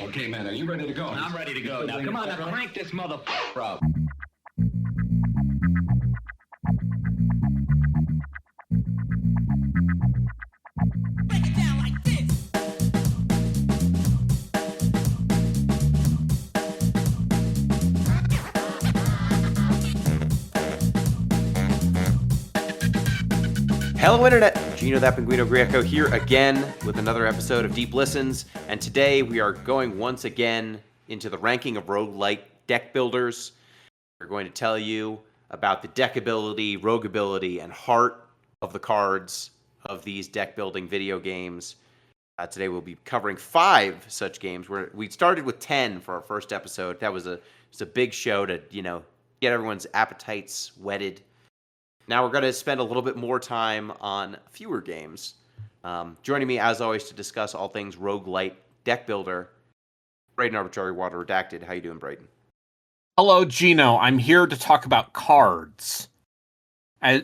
Okay, man, are you ready to go? I'm ready to go. Now, come on, now crank this motherfucker up. Break it down like this. Hello, Internet! Gino that Pinguino Greco here again with another episode of Deep Listens, and today we are going once again into the ranking of Roguelite Deckbuilders. We're going to tell you about the deckability, rogueability, and heart of the cards of these deck-building video games. Today we'll be covering 5 such games. We started with 10 for our first episode. That was a big show to, get everyone's appetites whetted. Now we're going to spend a little bit more time on fewer games. Joining me, as always, to discuss all things Roguelite Deckbuilder, Braden Arbitrary Water Redacted. How you doing, Braden? Hello, Gino. I'm here to talk about cards.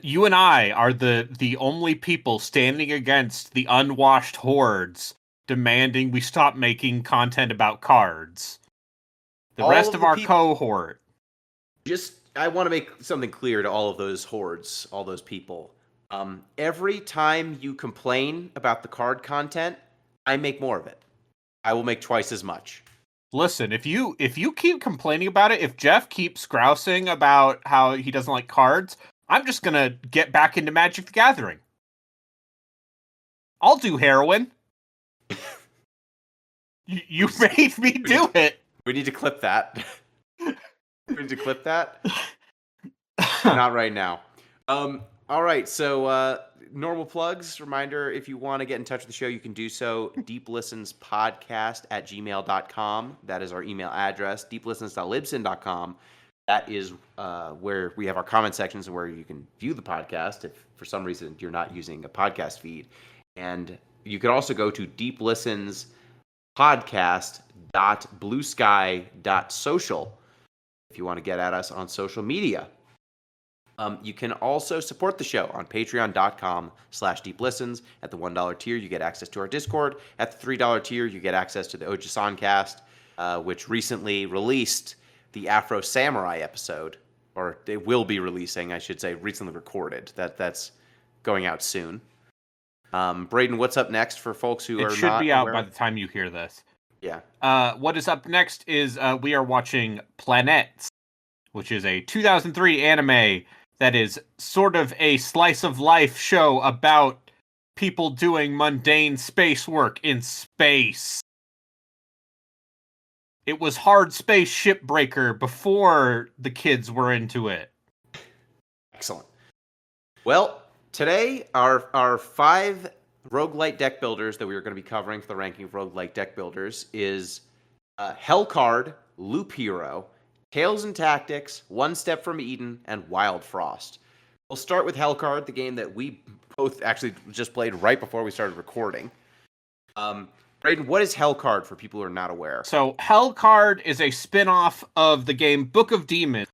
You and I are the only people standing against the unwashed hordes demanding we stop making content about cards. The rest of our cohort. I want to make something clear to all of those hordes, all those people. Every time you complain about the card content, I make more of it. I will make twice as much. Listen, if you keep complaining about it, if Jeff keeps grousing about how he doesn't like cards, I'm just gonna get back into Magic the Gathering. I'll do heroin. You made me do it. We need to clip that. We need to clip that. Not right now. All right, so normal plugs. Reminder, if you want to get in touch with the show, you can do so. deeplistenspodcast@gmail.com. That is our email address. deeplistens.libsyn.com. That is where we have our comment sections and where you can view the podcast if for some reason you're not using a podcast feed. And you can also go to deeplistenspodcast.bluesky.social if you want to get at us on social media. You can also support the show on patreon.com/deeplistens. At the $1 tier, you get access to our Discord. At the $3 tier, you get access to the Ojisan-cast, which recently released the Afro Samurai episode, or they will be releasing, I should say, recently recorded. That's going out soon. Braden, what's up next for folks who are not It should be out aware? by the time you hear this. Yeah. What is up next is we are watching Planets, which is a 2003 anime that is sort of a slice of life show about people doing mundane space work in space. It was Hard Space Shipbreaker before the kids were into it. Excellent. Well, today our 5 roguelite deck builders that we are going to be covering for the ranking of roguelite deck builders is Hellcard, Loop Hero, Tales and Tactics, One Step from Eden, and Wild Frost. We'll start with Hellcard, the game that we both actually just played right before we started recording. Braden, what is Hellcard for people who are not aware? So Hellcard is a spin-off of the game Book of Demons,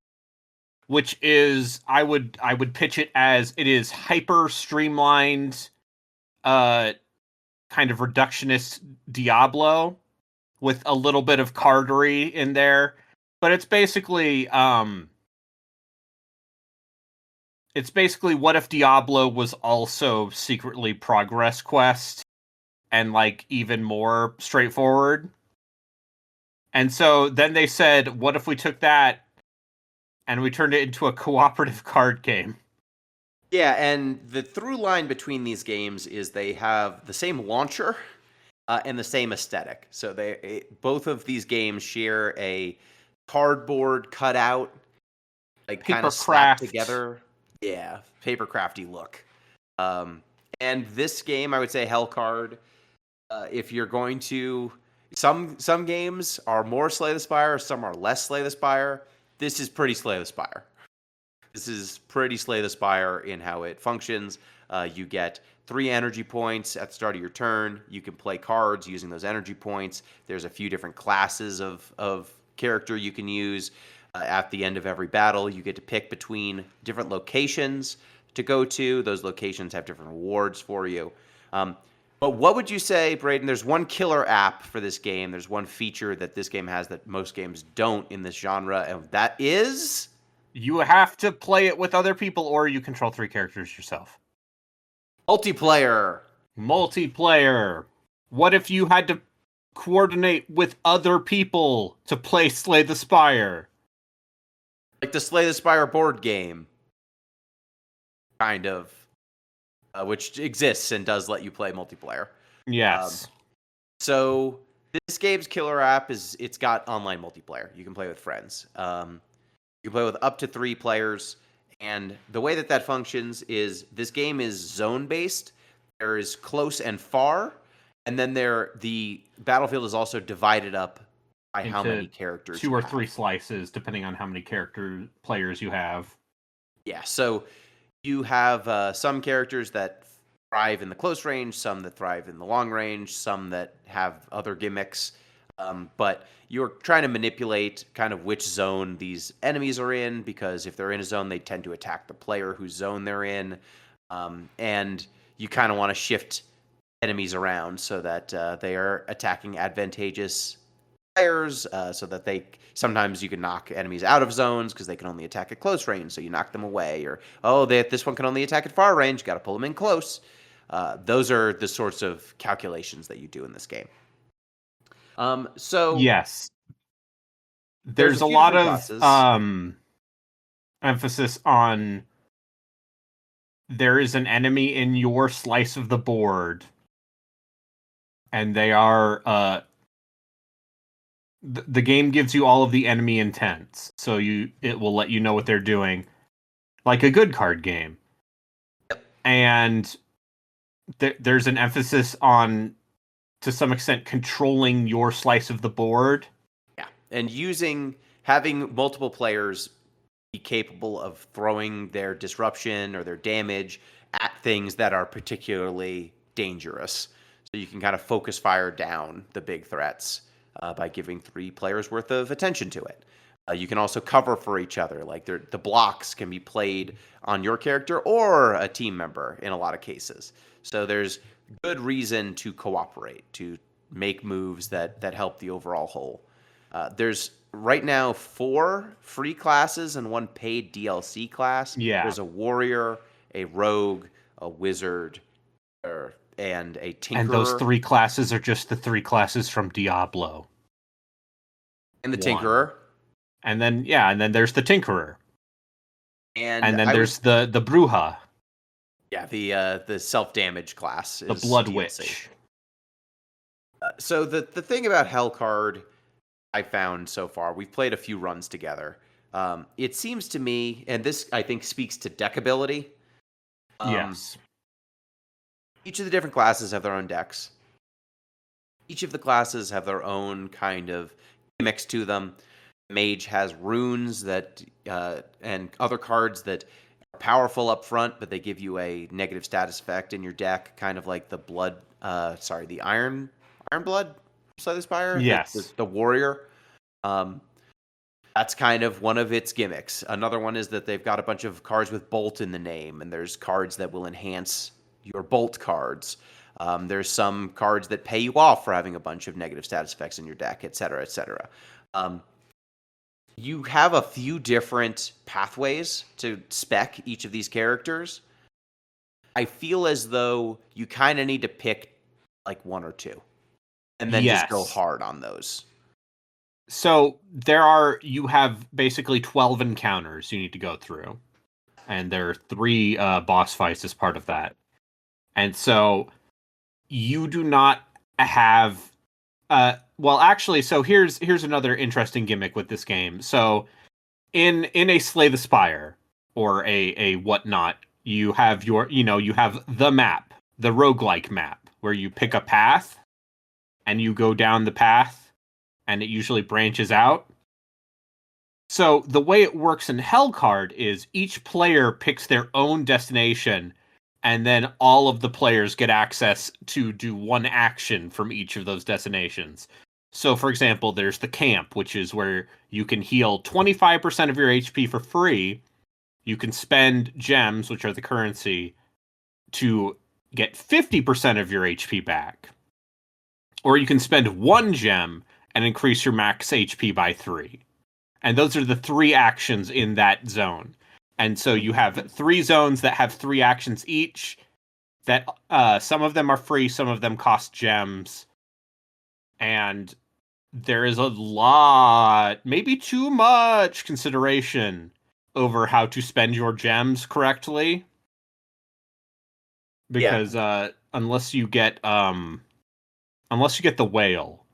which is I would pitch it as it is hyper streamlined, kind of reductionist Diablo with a little bit of cardery in there. But it's basically what if Diablo was also secretly Progress Quest and like even more straightforward. And so then they said, what if we took that and we turned it into a cooperative card game? Yeah, and the through line between these games is they have the same launcher and the same aesthetic. So both of these games share a cardboard cutout, like kind of slapped together. Yeah, paper crafty look. And this game, I would say Hellcard, if you're going to... Some games are more Slay the Spire, some are less Slay the Spire. This is pretty Slay the Spire. This is pretty Slay the Spire in how it functions. You get 3 energy points at the start of your turn. You can play cards using those energy points. There's a few different classes of character you can use. At the end of every battle, you get to pick between different locations to go to. Those locations have different rewards for you. But what would you say, Braden? There's one killer app for this game. There's one feature that this game has that most games don't in this genre, and that is You have to play it with other people, or you control 3 characters yourself. multiplayer. Multiplayer. What if you had to coordinate with other people to play Slay the Spire? Like the Slay the Spire board game, kind of, which exists and does let you play multiplayer. Yes. So this game's killer app it's got online multiplayer. You can play with friends. You can play with up to 3 players, and the way that functions is this game is zone based. There is close and far, and then the battlefield is also divided up by how many characters. 2 or 3 slices, depending on how many players you have. Yeah, so you have some characters that thrive in the close range, some that thrive in the long range, some that have other gimmicks. But you're trying to manipulate kind of which zone these enemies are in, because if they're in a zone, they tend to attack the player whose zone they're in. And you kind of want to shift enemies around so that they are attacking advantageous players, so that sometimes you can knock enemies out of zones because they can only attack at close range, so you knock them away. Or, this one can only attack at far range, got to pull them in close. Those are the sorts of calculations that you do in this game. So yes, there's a lot of emphasis on there is an enemy in your slice of the board, and they are the game gives you all of the enemy intents, so it will let you know what they're doing, like a good card game. Yep. And there's an emphasis on, to some extent, controlling your slice of the board. Yeah, and having multiple players be capable of throwing their disruption or their damage at things that are particularly dangerous. So you can kind of focus fire down the big threats by giving 3 players worth of attention to it. You can also cover for each other. Like the blocks can be played on your character or a team member in a lot of cases. So there's good reason to cooperate, to make moves that help the overall whole. There's right now 4 free classes and 1 paid DLC class. Yeah. There's a warrior, a rogue, a wizard, and a tinkerer. And those 3 classes are just the 3 classes from Diablo. And the tinkerer. And then there's the tinkerer. And then there's the Bruja. Yeah, the self-damage class is the Blood DLC. Witch. So the thing about Hellcard I found so far, we've played a few runs together. It seems to me, and this I think speaks to deck ability. Yes. Each of the different classes have their own decks. Each of the classes have their own kind of gimmicks to them. Mage has runes that and other cards that are powerful up front, but they give you a negative status effect in your deck, kind of like the the Iron Blood Slay the Spire. Yes, the warrior. That's kind of one of its gimmicks. Another one is that they've got a bunch of cards with bolt in the name, and there's cards that will enhance your bolt cards. There's some cards that pay you off for having a bunch of negative status effects in your deck, et cetera, et cetera. You have a few different pathways to spec each of these characters. I feel as though you kind of need to pick like 1 or 2 and then just go hard on those. So you have basically 12 encounters you need to go through, and there are 3 boss fights as part of that. And so you do not have so here's another interesting gimmick with this game. So in a Slay the Spire or a whatnot, you have you have the map, the roguelike map, where you pick a path and you go down the path and it usually branches out. So the way it works in Hellcard is each player picks their own destination, and then all of the players get access to do one action from each of those destinations. So, for example, there's the camp, which is where you can heal 25% of your HP for free. You can spend gems, which are the currency, to get 50% of your HP back. Or you can spend 1 gem and increase your max HP by 3. And those are the 3 actions in that zone. And so you have 3 zones that have 3 actions each. That some of them are free, some of them cost gems. And there is a lot, maybe too much consideration over how to spend your gems correctly. Because unless you get the whale,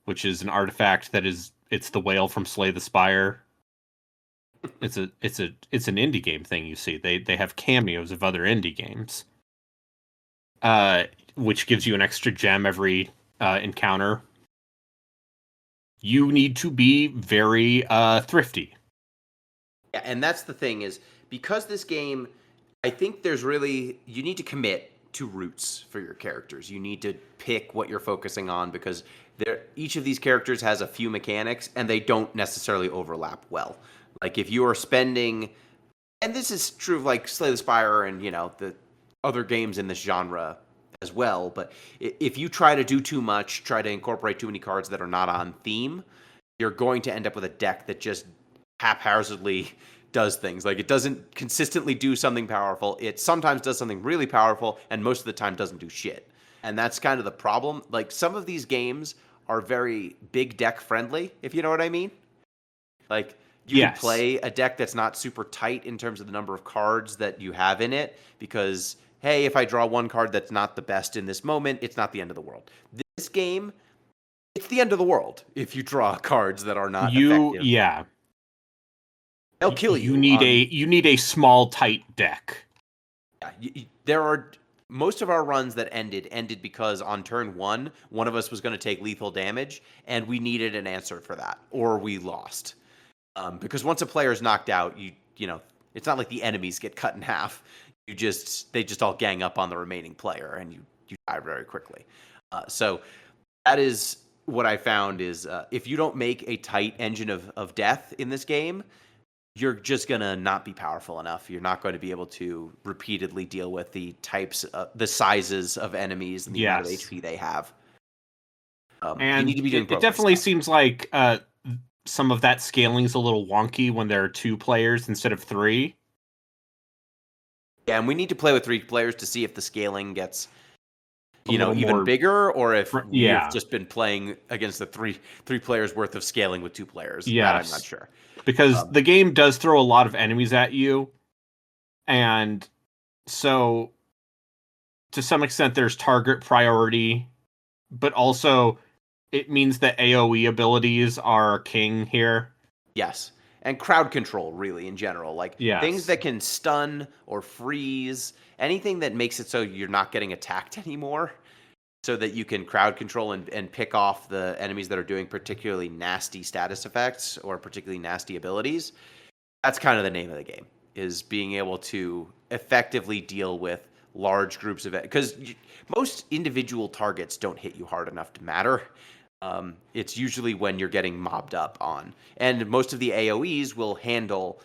which is an artifact it's the whale from Slay the Spire. It's an indie game thing, you see. They have cameos of other indie games. Which gives you an extra gem every encounter. You need to be very thrifty. Yeah, and that's the thing is, because this game, I think you need to commit to roots for your characters. You need to pick what you're focusing on, because each of these characters has a few mechanics and they don't necessarily overlap well. Like if you are spending, and this is true of like Slay the Spire and the other games in this genre as well, but if you try to do too much, try to incorporate too many cards that are not on theme, you're going to end up with a deck that just haphazardly does things. Like it doesn't consistently do something powerful. It sometimes does something really powerful, and most of the time doesn't do shit. And that's kind of the problem. Like some of these games are very big deck friendly, if you know what I mean. Like you can play a deck that's not super tight in terms of the number of cards that you have in it, because hey, if I draw one card that's not the best in this moment, it's not the end of the world. This game, it's the end of the world if you draw cards that are not effective. Yeah. They'll kill you. You need a small, tight deck. Yeah, there are most of our runs that ended because on turn one of us was going to take lethal damage, and we needed an answer for that, or we lost. Because once a player is knocked out, it's not like the enemies get cut in half. They just all gang up on the remaining player, and you die very quickly. So that is what I found is if you don't make a tight engine of death in this game, you're just going to not be powerful enough. You're not going to be able to repeatedly deal with the the sizes of enemies and the amount of HP they have. And you need to be doing it definitely seems like some of that scaling is a little wonky when there are 2 players instead of 3. Yeah, and we need to play with 3 players to see if the scaling gets even more bigger, or if we've just been playing against the three players worth of scaling with 2 players. Yeah, I'm not sure. Because the game does throw a lot of enemies at you, and so to some extent there's target priority, but also it means that AoE abilities are king here. Yes. And crowd control, really, in general. Like, things that can stun or freeze, anything that makes it so you're not getting attacked anymore, so that you can crowd control and pick off the enemies that are doing particularly nasty status effects or particularly nasty abilities. That's kind of the name of the game, is being able to effectively deal with large groups of... Because most individual targets don't hit you hard enough to matter. It's usually when you're getting mobbed up on. And most of the AoEs will handle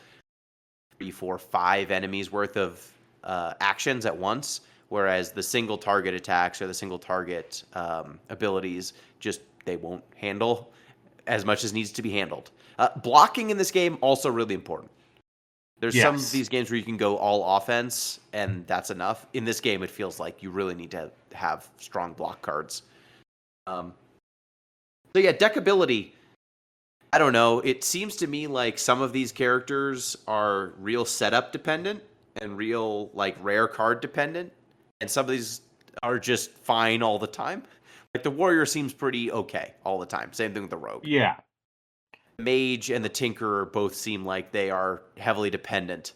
3, 4, 5 enemies worth of actions at once, whereas the single target attacks or the single target abilities, they won't handle as much as needs to be handled. Blocking in this game, also really important. There's some of these games where you can go all offense, and that's enough. In this game, it feels like you really need to have strong block cards. So yeah, deckability, I don't know. It seems to me like some of these characters are real setup dependent and real rare card dependent, and some of these are just fine all the time. Like the warrior seems pretty okay all the time. Same thing with the rogue. Yeah. The mage and the tinkerer both seem like they are heavily dependent.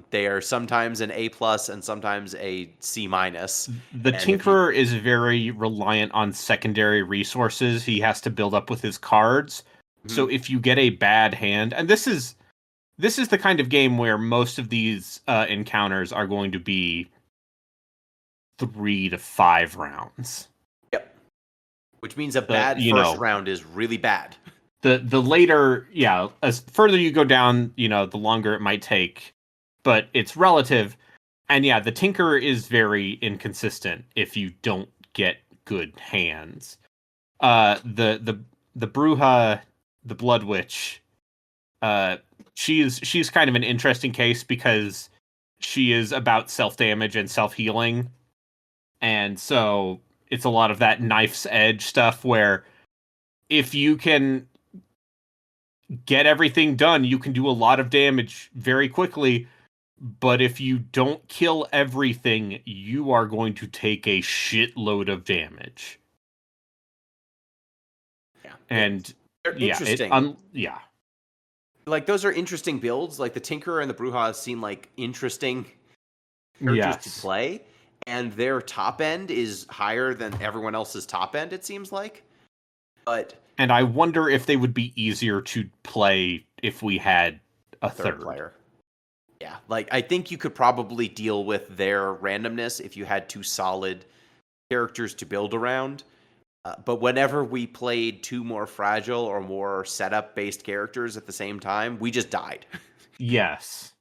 They are sometimes an A+ and sometimes a C-. The tinkerer is very reliant on secondary resources he has to build up with his cards. Mm-hmm. So if you get a bad hand, and this is the kind of game where most of these encounters are going to be 3 to 5 rounds. Yep. Which means a bad first round is really bad. The later, as further you go down, the longer it might take. But it's relative. And yeah, the Tinker is very inconsistent if you don't get good hands. The Bruja, the Blood Witch, she's kind of an interesting case because she is about self-damage and self-healing. And so it's a lot of that knife's edge stuff where if you can get everything done, you can do a lot of damage very quickly. But if you don't kill everything, you are going to take a shitload of damage. Yeah. And They're yeah, interesting. yeah. Like, those are interesting builds. Like, the Tinkerer and the Bruja seem like interesting characters to Yes. play. And their top end is higher than everyone else's top end, it seems like. But And I wonder if they would be easier to play if we had a third player. Yeah, like, I think you could probably deal with their randomness if you had two solid characters to build around. But whenever we played two more fragile or more setup-based characters at the same time, we just died. Yes.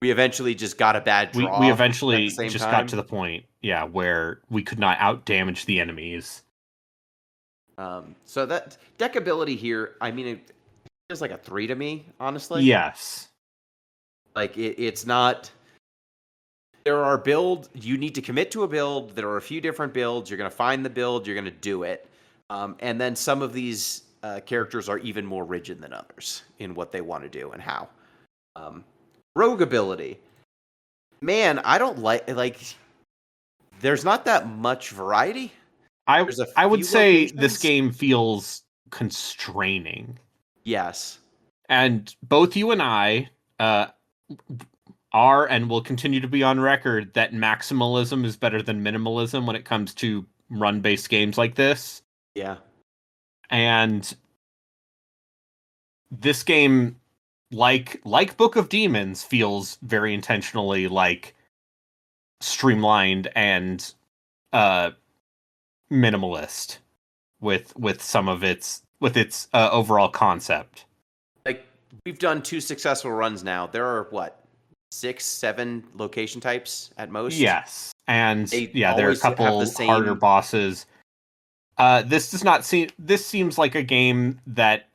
We eventually just got a bad draw. We eventually at the same just time. got to the point, yeah, where we could not out-damage the enemies. So that deck ability here, I mean, it feels like a 3 to me, honestly. Yes. Like, it's not... There are builds... You need to commit to a build. There are a few different builds. You're going to find the build. You're going to do it. And then some of these characters are even more rigid than others in what they want to do and how. Rogue ability. Man, I don't like... There's not that much variety. I would few say locations. this game feels constraining. Yes. And both you and I are and will continue to be on record that maximalism is better than minimalism when it comes to run-based games like this. Yeah. And this game, like Book of Demons, feels very intentionally like streamlined and minimalist with some of its overall concept. Like, we've done 2 successful runs now. There are what, 6, 7 location types at most? Yes. And They yeah, there are a always have couple the same- harder bosses. This seems like a game that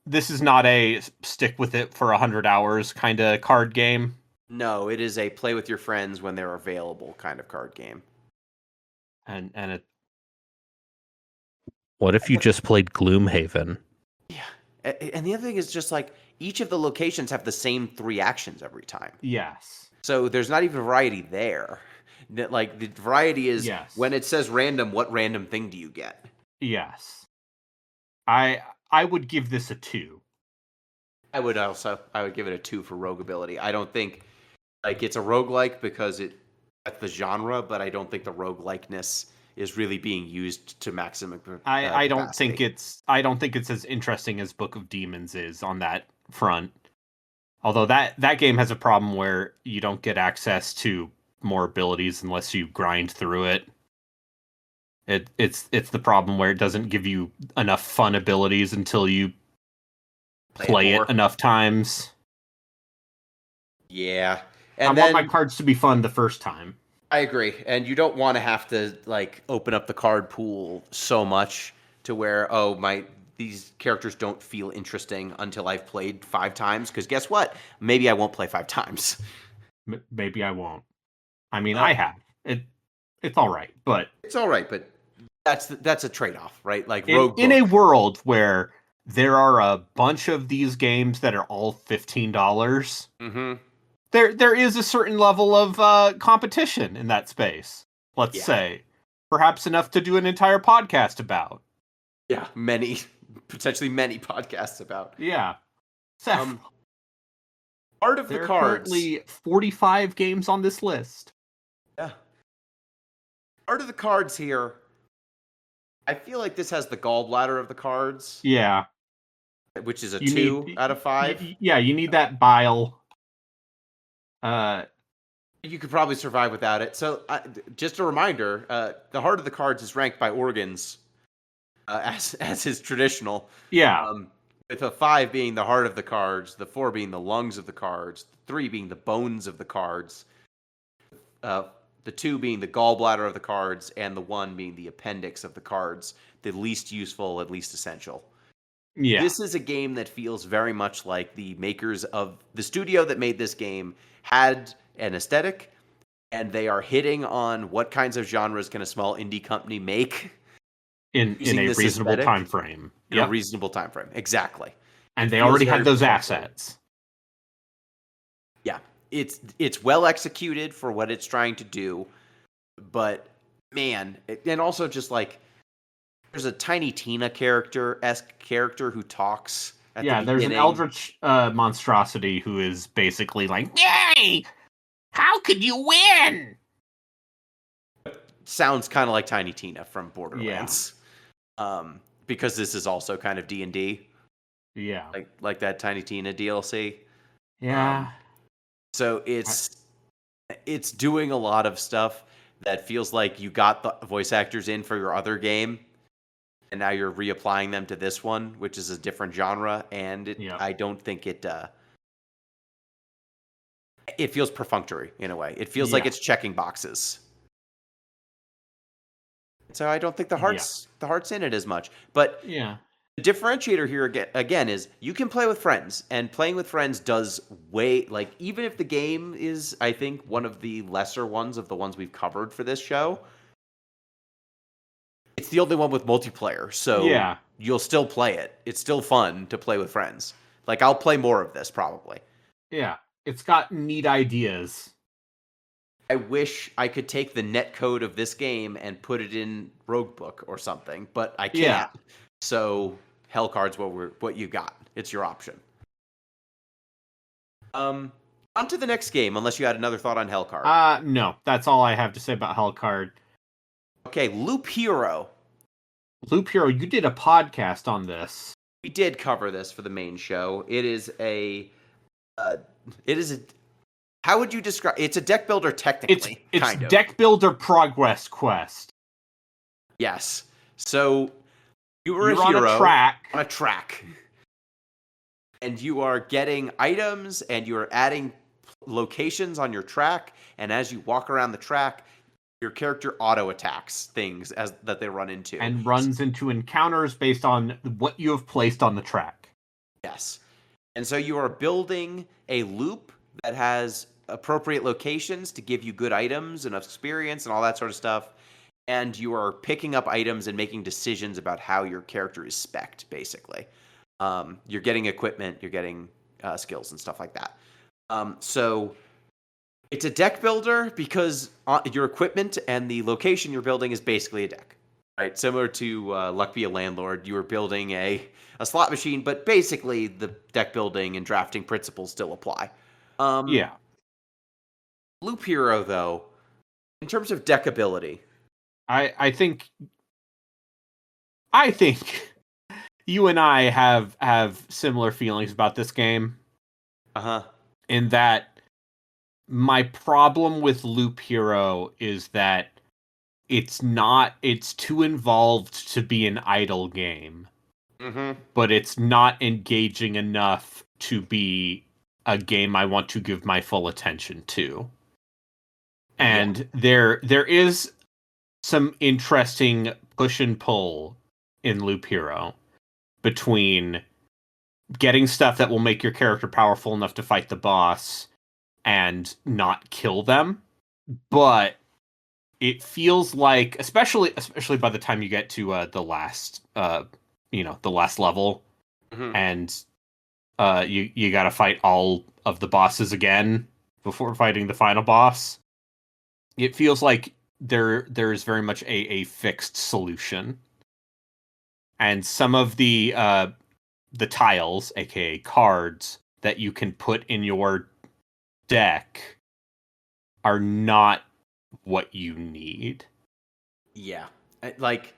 this is not a stick with it for 100 hours kind of card game. No, it is a play with your friends when they're available kind of card game. And it What if you just played Gloomhaven? Yeah. And the other thing is just like each of the locations have the same 3 actions every time. yes. So there's not even variety there. Like, the variety is Yes. when it says random, what random thing do you get? Yes. I would give this a 2. I would give it a 2 for rogue ability. I don't think, like, it's a roguelike because that's the genre, but I don't think the roguelikeness is really being used to maximum I don't capacity. think it's as interesting as Book of Demons is on that front. Although that game has a problem where you don't get access to more abilities unless you grind through it. It's the problem where it doesn't give you enough fun abilities until you play more. it enough times. Yeah. I And want my then cards to be fun the first time. I agree. And you don't want to have to, like, open up the card pool so much to where, these characters don't feel interesting until I've played 5 times. Because guess what? Maybe I won't play 5 times. Maybe I won't. I mean, I have. It's all right, but It's all right, but that's a trade-off, right? Like, in a world where there are a bunch of these games that are all $15, Mm-hmm. there is a certain level of competition in that space. Let's say, perhaps enough to do an entire podcast about. Yeah, potentially many podcasts about. Yeah, Seth, Art of there the are cards. currently 45 games on this list. Yeah. Art of the cards here. I feel like this has the gallbladder of the cards, Yeah, which is a You 2 need- out of 5. yeah, you need that bile. You could probably survive without it. So, just a reminder: the heart of the cards is ranked by organs, as is traditional. Yeah, With a 5 being the heart of the cards, the 4 being the lungs of the cards, the 3 being the bones of the cards, the 2 being the gallbladder of the cards, and the 1 being the appendix of the cards, the least useful, at least essential. Yeah. This is a game that feels very much like the makers of the studio that made this game had an aesthetic, and they are hitting on what kinds of genres can a small indie company make in a reasonable time frame. In a reasonable time frame, exactly. And they already had those assets. Yeah, it's well executed for what it's trying to do, but man, and also just like there's a Tiny Tina esque character who talks. There's an eldritch monstrosity who is basically like, "Yay! How could you win?" Sounds kind of like Tiny Tina from Borderlands, because this is also kind of D&D. Yeah, like that Tiny Tina DLC. Yeah. So it's doing a lot of stuff that feels like you got the voice actors in for your other game, and now you're reapplying them to this one, which is a different genre, and I don't think it feels perfunctory in a way. It feels like it's checking boxes. So I don't think the heart's in it as much. But yeah, the differentiator here again is you can play with friends, and playing with friends does even if the game is, I think, one of the lesser ones of the ones we've covered for this show, it's the only one with multiplayer, so you'll still play it. It's still fun to play with friends. Like, I'll play more of this, probably. Yeah, it's got neat ideas. I wish I could take the netcode of this game and put it in Roguebook or something, but I can't. Yeah. So, Hellcard's what you got. It's your option. On to the next game, unless you had another thought on Hellcard. No, that's all I have to say about Hellcard. Okay, Loop Hero. Loop Hero, you did a podcast on this. We did cover this for the main show. It is a how would you describe? It's a deck builder technically. It's kind of. Deck builder progress quest. Yes. So you're a hero on a track, and you are getting items, and you are adding locations on your track. And as you walk around the track, your character auto attacks things that they run into, and runs into encounters based on what you have placed on the track. Yes. And so you are building a loop that has appropriate locations to give you good items and experience and all that sort of stuff. And you are picking up items and making decisions about how your character is spec'd, basically. You're getting equipment, you're getting skills and stuff like that. So it's a deck builder because your equipment and the location you're building is basically a deck. Right? Similar to Luck Be a Landlord, you were building a slot machine, but basically the deck building and drafting principles still apply. Loop Hero, though, in terms of deck ability, I think you and I have similar feelings about this game. In that my problem with Loop Hero is that it's too involved to be an idle game. But it's not engaging enough to be a game I want to give my full attention to. And there is some interesting push and pull in Loop Hero between getting stuff that will make your character powerful enough to fight the boss and not kill them. But it feels like, especially by the time you get to the last level, and you got to fight all of the bosses again before fighting the final boss. It feels like there is very much a fixed solution, and some of the tiles, aka cards, that you can put in your deck are not what you need. Yeah, like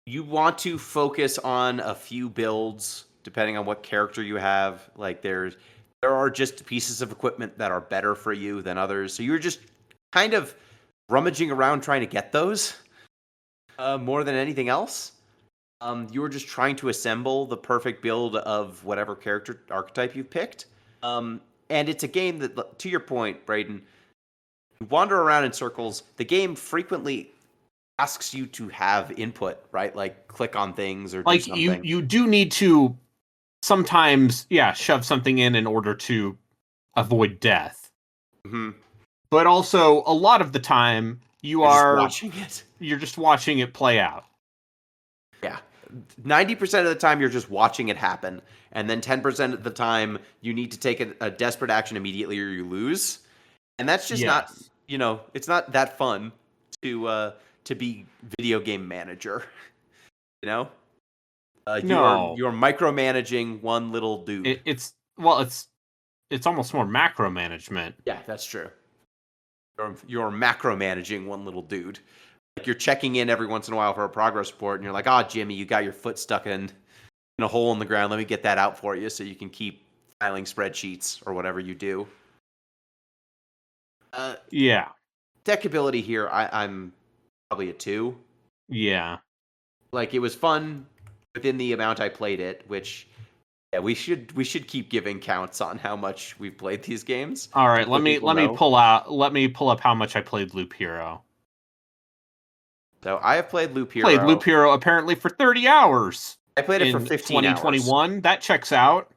you want to focus on a few builds depending on what character you have. Like there are just pieces of equipment that are better for you than others, so you're just kind of rummaging around trying to get those more than anything else. You were just trying to assemble the perfect build of whatever character archetype you've picked. And it's a game that, to your point, Braden, You wander around in circles. The game frequently asks you to have input, right? Like click on things or do Like something. you do need to sometimes, shove something in order to avoid death. Mm-hmm. But also, a lot of the time, You're just watching it. You're just watching it play out. Yeah. 90% of the time, you're just watching it happen. And then 10% of the time, you need to take a desperate action immediately or you lose. And that's just not, it's not that fun to be video game manager. You know? No. You're micromanaging one little dude. It's almost more macro management. Yeah, that's true. You're macro managing one little dude. Like you're checking in every once in a while for a progress report, and you're like, "Oh, Jimmy, you got your foot stuck in a hole in the ground. Let me get that out for you, so you can keep filing spreadsheets or whatever you do." Yeah. Deckability here, I'm probably a 2. Yeah. Like it was fun within the amount I played it, which we should keep giving counts on how much we've played these games. All right, let me pull up how much I played Loop Hero. So I have played Loop Hero. Played Loop Hero apparently for 30 hours. I played it for 15 2021. Hours. That checks out.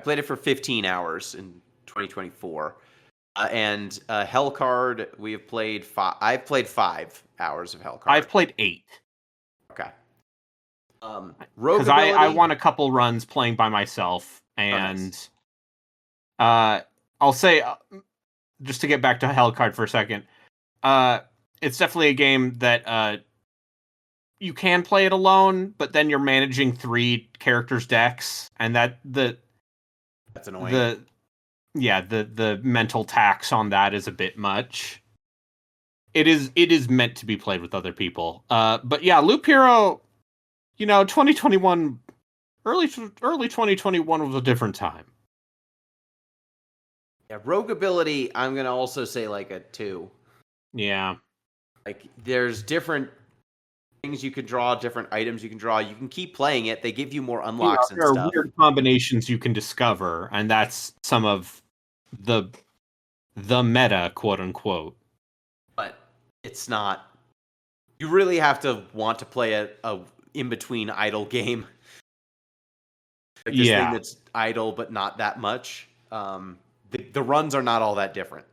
I played it for 15 hours in 2024. And Hellcard, we have played I've played 5 hours of Hellcard. I've played 8. Okay. Because I won a couple runs playing by myself, and I'll say, just to get back to Hellcard for a second, it's definitely a game that you can play it alone, but then you're managing 3 characters' decks, and that's annoying. The mental tax on that is a bit much. It is meant to be played with other people. But yeah, Loop Hero, 2021, early 2021 was a different time. Yeah, Rogueability, I'm gonna also say like a 2. Yeah. Like there's different things you can draw, different items you can draw. You can keep playing it. They give you more unlocks and stuff. There are weird combinations you can discover, and that's some of the meta, quote unquote. But it's not. You really have to want to play a in between idle game. Like this thing that's idle but not that much. The runs are not all that different.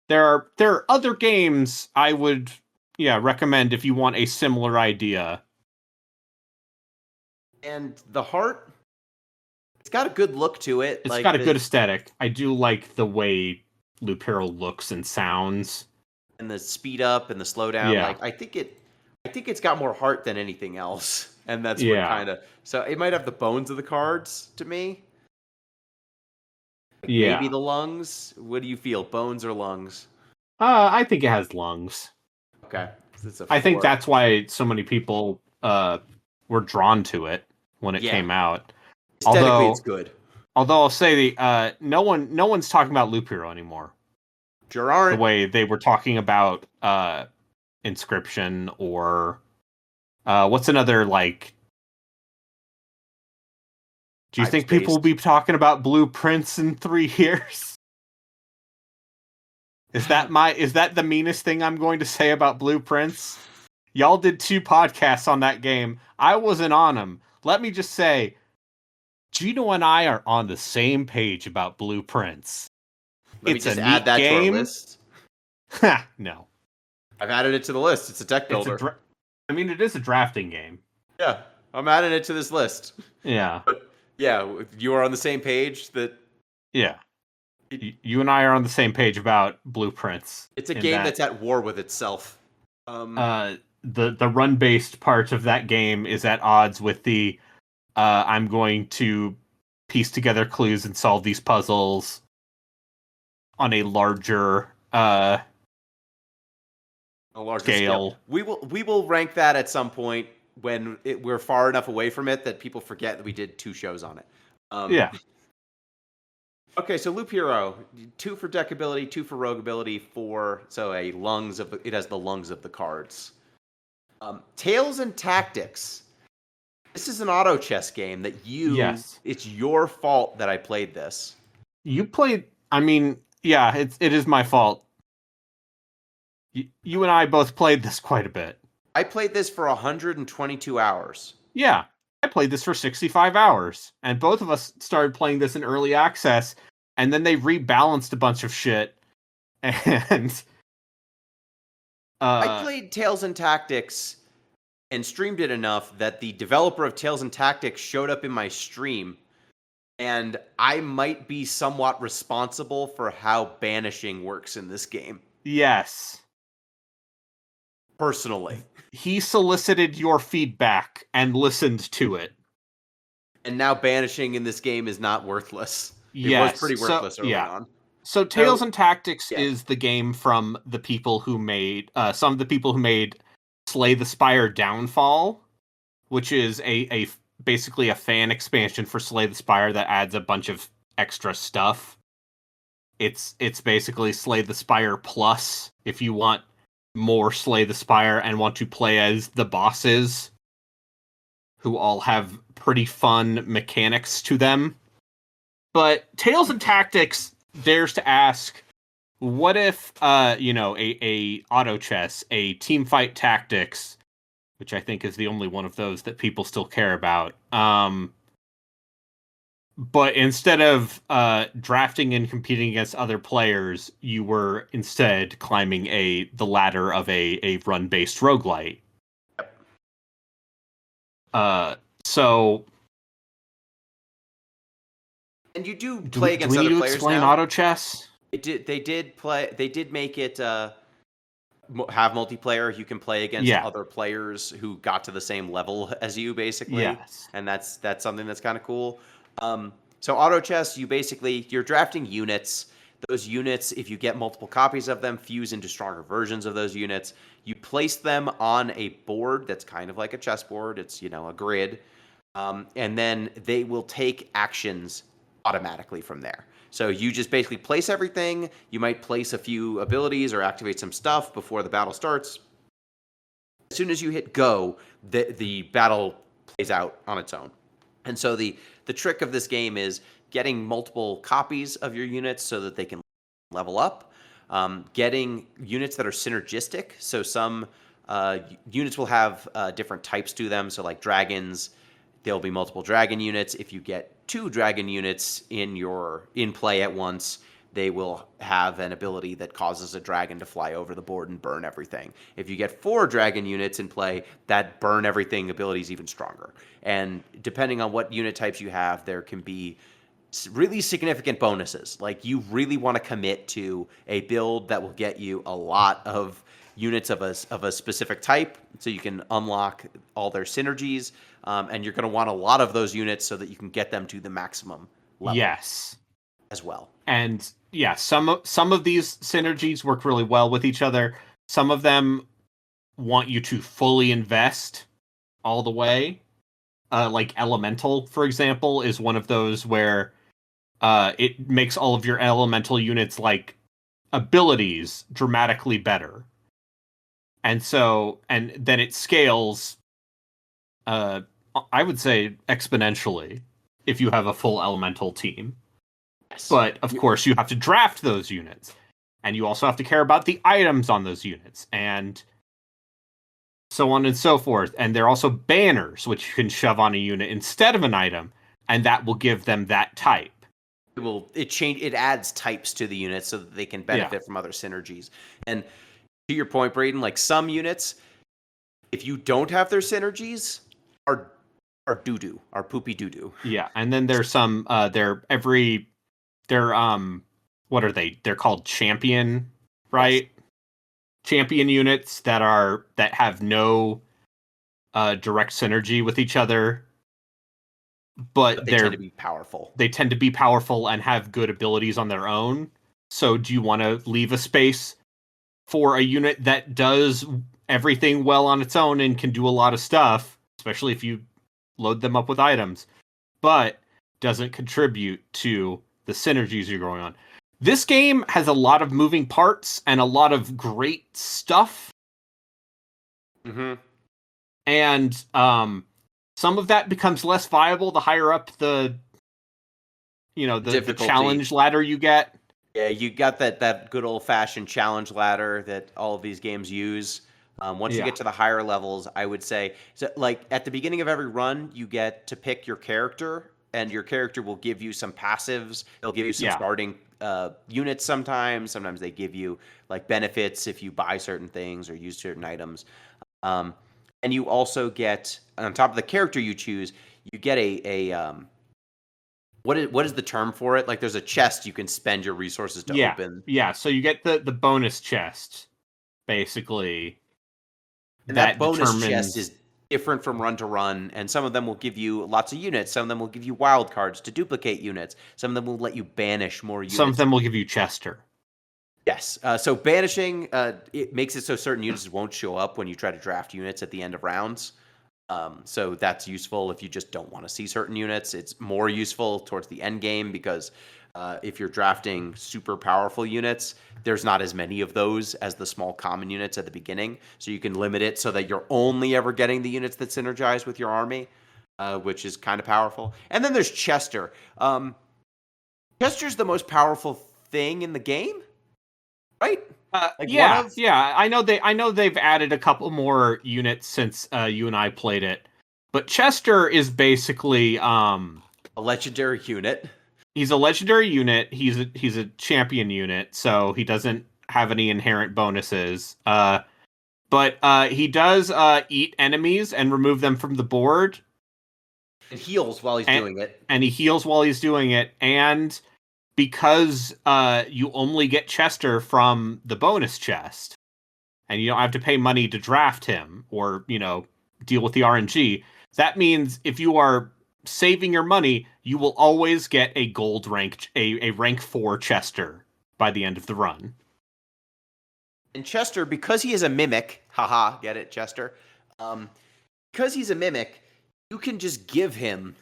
There are other games I would recommend if you want a similar idea. And the Heart, it's got a good look to it. It's got a good aesthetic. I do like the way Loop Hero looks and sounds. And the speed up and the slow down. Yeah. Like I think it's got more heart than anything else. And that's what kind of, so it might have the bones of the cards to me. Like maybe the lungs. What do you feel? Bones or lungs? I think it has lungs. Okay. I think that's why so many people were drawn to it when it came out. Aesthetically, it's good. Although I'll say no one's talking about Loop Hero anymore. Sure aren't. The way they were talking about Inscription or what's another like. Do you think people will be talking about Blueprints in 3 years? Is that the meanest thing I'm going to say about Blueprints? Y'all did 2 podcasts on that game. I wasn't on them. Let me just say, Gino and I are on the same page about Blueprints. Let me just add that to our list. No. I've added it to the list. It's a deck builder. It is a drafting game. Yeah, I'm adding it to this list. Yeah. But yeah, you are on the same page that... Yeah. You and I are on the same page about Blueprints. It's a game that's at war with itself. The run-based part of that game is at odds with the I'm going to piece together clues and solve these puzzles on a larger scale. We will rank that at some point when we're far enough away from it that people forget that we did 2 shows on it. Yeah. Okay, so Loop Hero, 2 for deckability, 2 for rogueability, 4 it has the lungs of the cards. Tales and Tactics. This is an auto chess game that it's your fault that I played this. You played, Yeah, it is my fault. You and I both played this quite a bit. I played this for 122 hours. Yeah, I played this for 65 hours, and both of us started playing this in early access, and then they rebalanced a bunch of shit, and I played Tales and Tactics and streamed it enough that the developer of Tales and Tactics showed up in my stream, and I might be somewhat responsible for how banishing works in this game. yes, Personally. he solicited your feedback and listened to it. And now banishing in this game is not worthless. Yes, It was pretty worthless early on. So Tales and Tactics is the game from the people who made some of the people who made Slay the Spire Downfall, which is a basically a fan expansion for Slay the Spire that adds a bunch of extra stuff. It's basically Slay the Spire Plus if you want more Slay the Spire and want to play as the bosses, who all have pretty fun mechanics to them. But Tales and Tactics dares to ask, what if a auto chess, a team fight tactics, which I think is the only one of those that people still care about, but instead of drafting and competing against other players, you were instead climbing the ladder of a run-based roguelite. So, and you do play against other players now. Do we need to explain auto chess? They did make it have multiplayer. You can play against other players who got to the same level as you, basically. Yes. And that's something that's kind of cool. So auto chess, you're drafting units. Those units, if you get multiple copies of them, fuse into stronger versions of those units. You place them on a board that's kind of like a chessboard. It's, a grid. And then they will take actions automatically from there. So you just basically place everything. You might place a few abilities or activate some stuff before the battle starts. As soon as you hit go, the battle plays out on its own. And so the trick of this game is getting multiple copies of your units so that they can level up. Getting units that are synergistic. So some units will have different types to them. So like dragons, there'll be multiple dragon units. If you get 2 dragon units in play at once, they will have an ability that causes a dragon to fly over the board and burn everything. If you get 4 dragon units in play, that burn everything ability is even stronger. And depending on what unit types you have, there can be really significant bonuses. Like you really want to commit to a build that will get you a lot of units of a specific type, so you can unlock all their synergies, and you're going to want a lot of those units so that you can get them to the maximum level. Yes, as well. And yeah, some of these synergies work really well with each other. Some of them want you to fully invest all the way. Like Elemental, for example, is one of those where it makes all of your elemental units like abilities dramatically better. And then it scales, I would say exponentially if you have a full elemental team. Yes. But of course you have to draft those units, and you also have to care about the items on those units, and so on and so forth. And there are also banners, which you can shove on a unit instead of an item, and that will give them that type. It adds types to the units so that they can benefit from other synergies. And to your point, Braden, like some units, if you don't have their synergies, are doo-doo, are poopy doo-doo. Yeah, and then there's some what are they? They're called champion, right? Yes. Champion units that have no direct synergy with each other, but they tend to be powerful. They tend to be powerful and have good abilities on their own. So do you want to leave a space for a unit that does everything well on its own and can do a lot of stuff, especially if you load them up with items, but doesn't contribute to the synergies you're going on? This game has a lot of moving parts and a lot of great stuff. Mm-hmm. And some of that becomes less viable the higher up the challenge ladder you get. Yeah, you got that good old fashioned challenge ladder that all of these games use. Once you Yeah. get to the higher levels, I would say, so like at the beginning of every run, you get to pick your character, and your character will give you some passives. They'll give you some Yeah. starting units sometimes. Sometimes they give you like benefits if you buy certain things or use certain items. Um, and you also get on top of the character you choose, you get a what is the term for it? Like there's a chest you can spend your resources to Yeah. open. Yeah. So you get the bonus chest, basically. And that That bonus chest determines is different from run to run, and some of them will give you lots of units. Some of them will give you wild cards to duplicate units. Some of them will let you banish more some of units. them will give you Chester. Yes. So banishing it makes it so certain units won't show up when you try to draft units at the end of rounds. So that's useful if you just don't want to see certain units. It's more useful towards the end game because if you're drafting super powerful units, there's not as many of those as the small common units at the beginning. So you can limit it so that you're only ever getting the units that synergize with your army, which is kind of powerful. And then there's Chester. Chester's the most powerful thing in the game, right? Like one Yeah, of yeah. I know they've added a couple more units since you and I played it. But Chester is basically a legendary unit. he's a legendary unit. He's a champion unit, so he doesn't have any inherent bonuses. But he does eat enemies and remove them from the board, It heals while he's and, doing it. and he heals while he's doing it. And because you only get Chester from the bonus chest, and you don't have to pay money to draft him or, deal with the RNG, that means if you are saving your money, you will always get a gold rank, a rank 4 Chester by the end of the run. And Chester, because he is a mimic, haha, get it, Chester? Because he's a mimic, you can just give him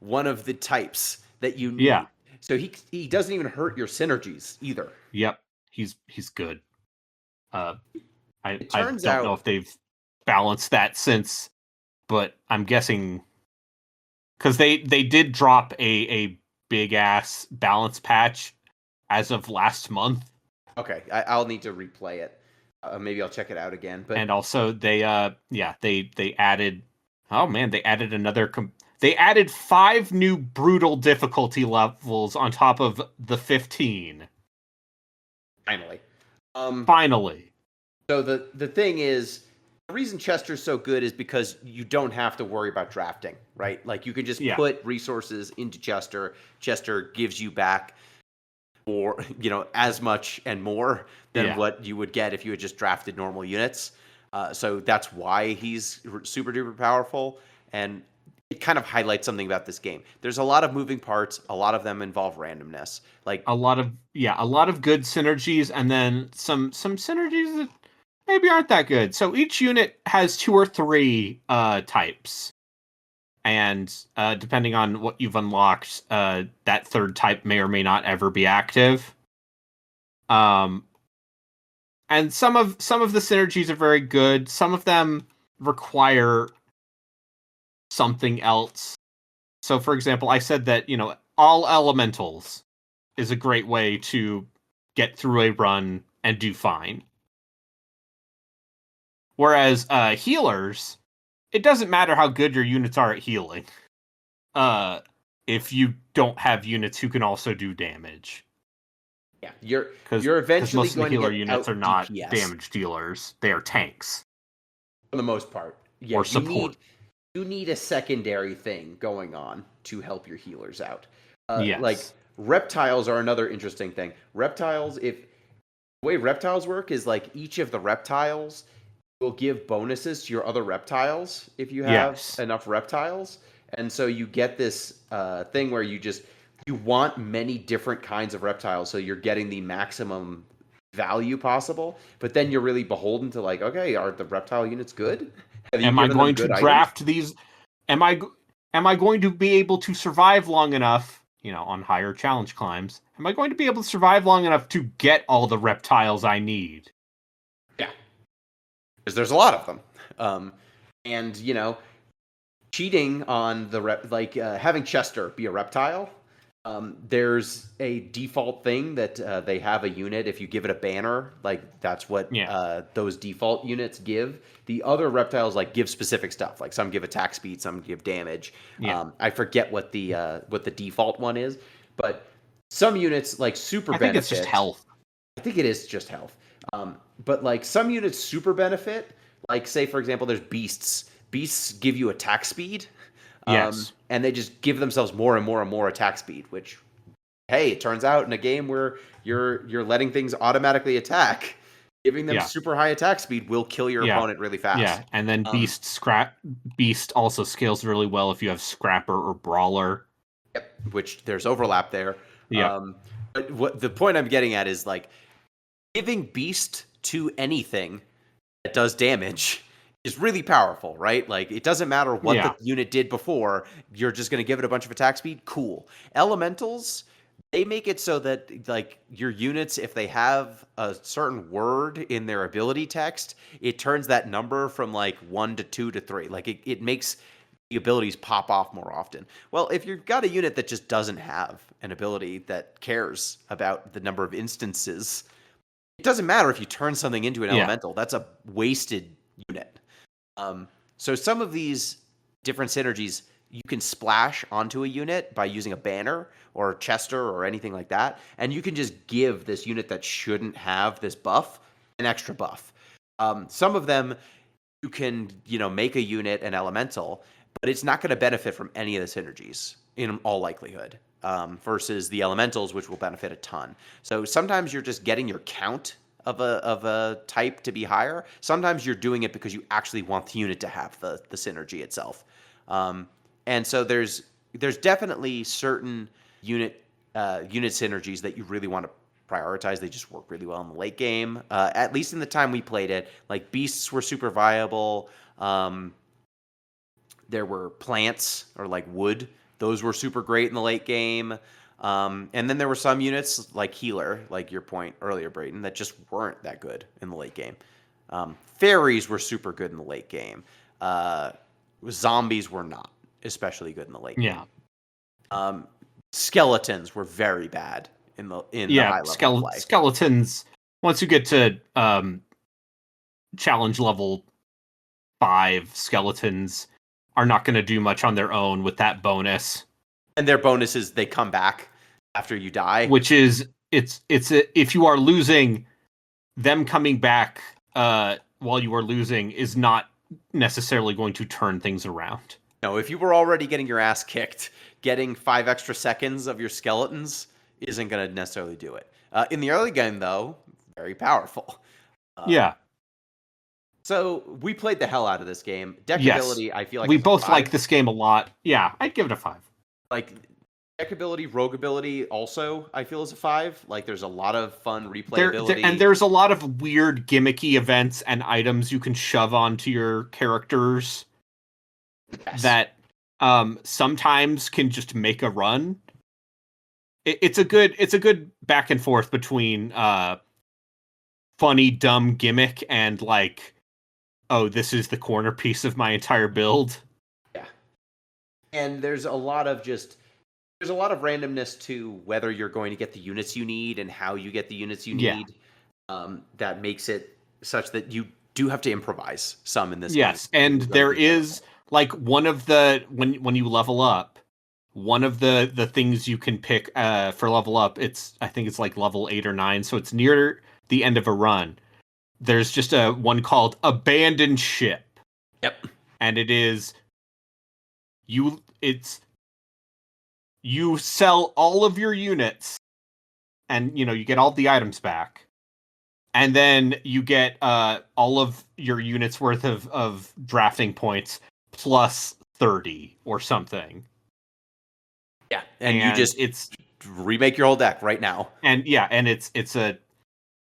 one of the types that you need. Yeah. So he doesn't even hurt your synergies either. Yep. He's good. I turns don't know out- if they've balanced that since, but I'm guessing because they did drop a big ass balance patch as of last month. Okay, I'll need to replay it. Maybe I'll check it out again. But And also they added, oh man, they added they added 5 new brutal difficulty levels on top of the 15. finally, Finally. so the thing is, the reason Chester's so good is because you don't have to worry about drafting, right? Like you can just put resources into Chester. Chester gives you back or as much and more than what you would get if you had just drafted normal units. So that's why he's super duper powerful, and it kind of highlights something about this game. There's a lot of moving parts. A lot of them involve randomness. Like A lot of good synergies, and then some synergies that maybe aren't that good. So each unit has 2 or 3 types. And depending on what you've unlocked, that third type may or may not ever be active. And some of the synergies are very good. Some of them require something else. So, for example, I said that all elementals is a great way to get through a run and do fine. Whereas healers, it doesn't matter how good your units are at healing. If you don't have units who can also do damage. yeah, you're Because eventually most of the going to healer get units out are not DPS damage dealers. They are tanks. for the most part. Yeah, Or support. You need a secondary thing going on to help your healers out. Yes. Like reptiles are another interesting thing. Reptiles, the way reptiles work is like each of the reptiles will give bonuses to your other reptiles if you have enough reptiles. And so you get this thing where you want many different kinds of reptiles, so you're getting the maximum value possible. But then you're really beholden to like, okay, are the reptile units good? Am I going to draft these? Am I going to be able to survive long enough, on higher challenge climbs? Am I going to be able to survive long enough to get all the reptiles I need? Yeah, because there's a lot of them. And cheating on the having Chester be a reptile There's a default thing that they have a unit. If you give it a banner, like that's what those default units give. The other reptiles like give specific stuff. Like some give attack speed, some give damage. Yeah. I forget what the default one is, but some units like super I benefit. think it's just health. I think it is just health. But like some units super benefit. Like say for example, there's beasts. Beasts give you attack speed. Yes. And they just give themselves more and more and more attack speed, which, hey, it turns out in a game where you're letting things automatically attack, giving them super high attack speed will kill your opponent really fast. Yeah, and then Beast also scales really well if you have Scrapper or Brawler. Yep, which there's overlap there. Yeah. But what the point I'm getting at is like giving Beast to anything that does damage is really powerful, right? Like, it doesn't matter what the unit did before. You're just going to give it a bunch of attack speed. Cool. Elementals, they make it so that, like, your units, if they have a certain word in their ability text, it turns that number from, like, 1 to 2 to 3. Like, it makes the abilities pop off more often. Well, if you've got a unit that just doesn't have an ability that cares about the number of instances, it doesn't matter if you turn something into an elemental. That's a wasted unit. So some of these different synergies you can splash onto a unit by using a banner or Chester or anything like that, and you can just give this unit that shouldn't have this buff an extra buff. Some of them you can, make a unit an elemental, but it's not going to benefit from any of the synergies in all likelihood, versus the elementals, which will benefit a ton. So sometimes you're just getting your count of a type to be higher. Sometimes you're doing it because you actually want the unit to have the synergy itself. And so there's definitely certain unit synergies that you really want to prioritize. They just work really well in the late game. At least in the time we played it, like beasts were super viable. There were plants or like wood. Those were super great in the late game. And then there were some units like healer, like your point earlier, Brayden, that just weren't that good in the late game. Fairies were super good in the late game. Zombies were not especially good in the late game. Skeletons were very bad in the high level play. Skeletons, once you get to challenge level 5, skeletons are not going to do much on their own with that bonus. And their bonus is they come back after you die, which is if you are losing, them coming back while you are losing is not necessarily going to turn things around. No, if you were already getting your ass kicked, getting 5 extra seconds of your skeletons isn't going to necessarily do it. In the early game, though, very powerful. So we played the hell out of this game. Deckability, I feel like we both like this game a lot. Yeah, I'd give it a 5. Like, deckability, rogueability also, I feel, is a 5. Like, there's a lot of fun replayability. And there's a lot of weird gimmicky events and items you can shove onto your characters that sometimes can just make a run. It's a good back and forth between funny, dumb gimmick and like, oh, this is the corner piece of my entire build. Yeah. And there's a lot of randomness to whether you're going to get the units you need and how you get the units you need. That makes it such that you do have to improvise some in this game. Yes, and there is like one of the when you level up, one of the things you can pick for level up, I think it's like level 8 or 9, so it's near the end of a run. There's just a one called Abandoned Ship. Yep. And it is you sell all of your units and you get all the items back. And then you get all of your units worth of drafting points plus 30 or something. Yeah, and it's remake your whole deck right now. And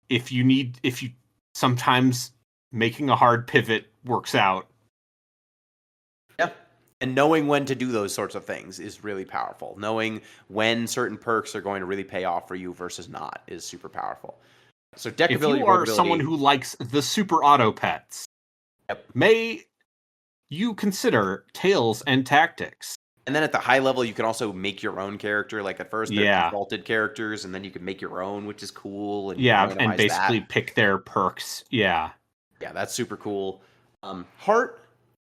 if you sometimes making a hard pivot works out. Yeah. And knowing when to do those sorts of things is really powerful. Knowing when certain perks are going to really pay off for you versus not is super powerful. So deckability, if you are someone who likes the super auto pets, may you consider Tales and Tactics. And then at the high level, you can also make your own character. Like at first, they're Yeah. defaulted characters, and then you can make your own, which is cool. And you Yeah, can and randomize basically that. pick their perks. Yeah. Yeah, that's super cool. Heart,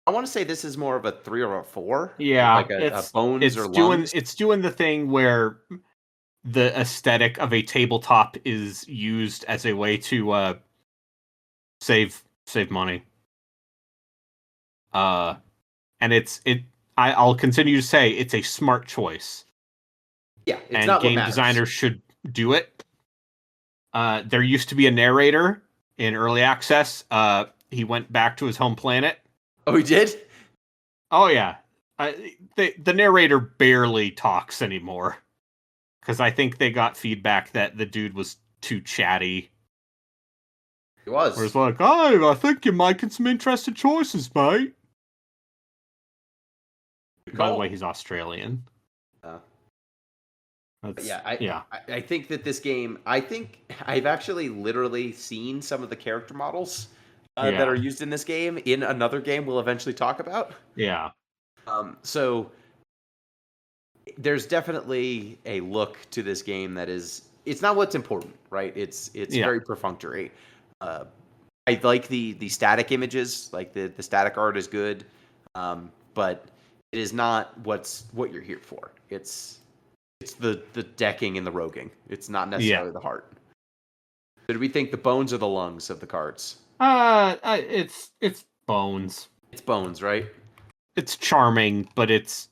I want to say this is more of a 3 or a 4. Yeah, Like a bones or lungs. it's doing the thing where the aesthetic of a tabletop is used as a way to save money. And I'll continue to say it's a smart choice. Yeah, it's and not what game matters. designers should do it. There used to be a narrator in early access. He went back to his home planet. Oh, he did? Oh yeah, the narrator barely talks anymore because I think they got feedback that the dude was too chatty. He was. Where it's like, oh, I think you're making some interesting choices, mate. By the way, he's Australian. I think that this game, I think I've actually literally seen some of the character models that are used in this game in another game we'll eventually talk about. Yeah. So there's definitely a look to this game that is, it's not what's important, right? It's very perfunctory. I like the static images, like the static art is good, but it is not what you're here for. It's the decking and the roguing. It's not necessarily the heart. So do we think the bones are the lungs of the cards? It's bones. It's bones, right? It's charming, but it's.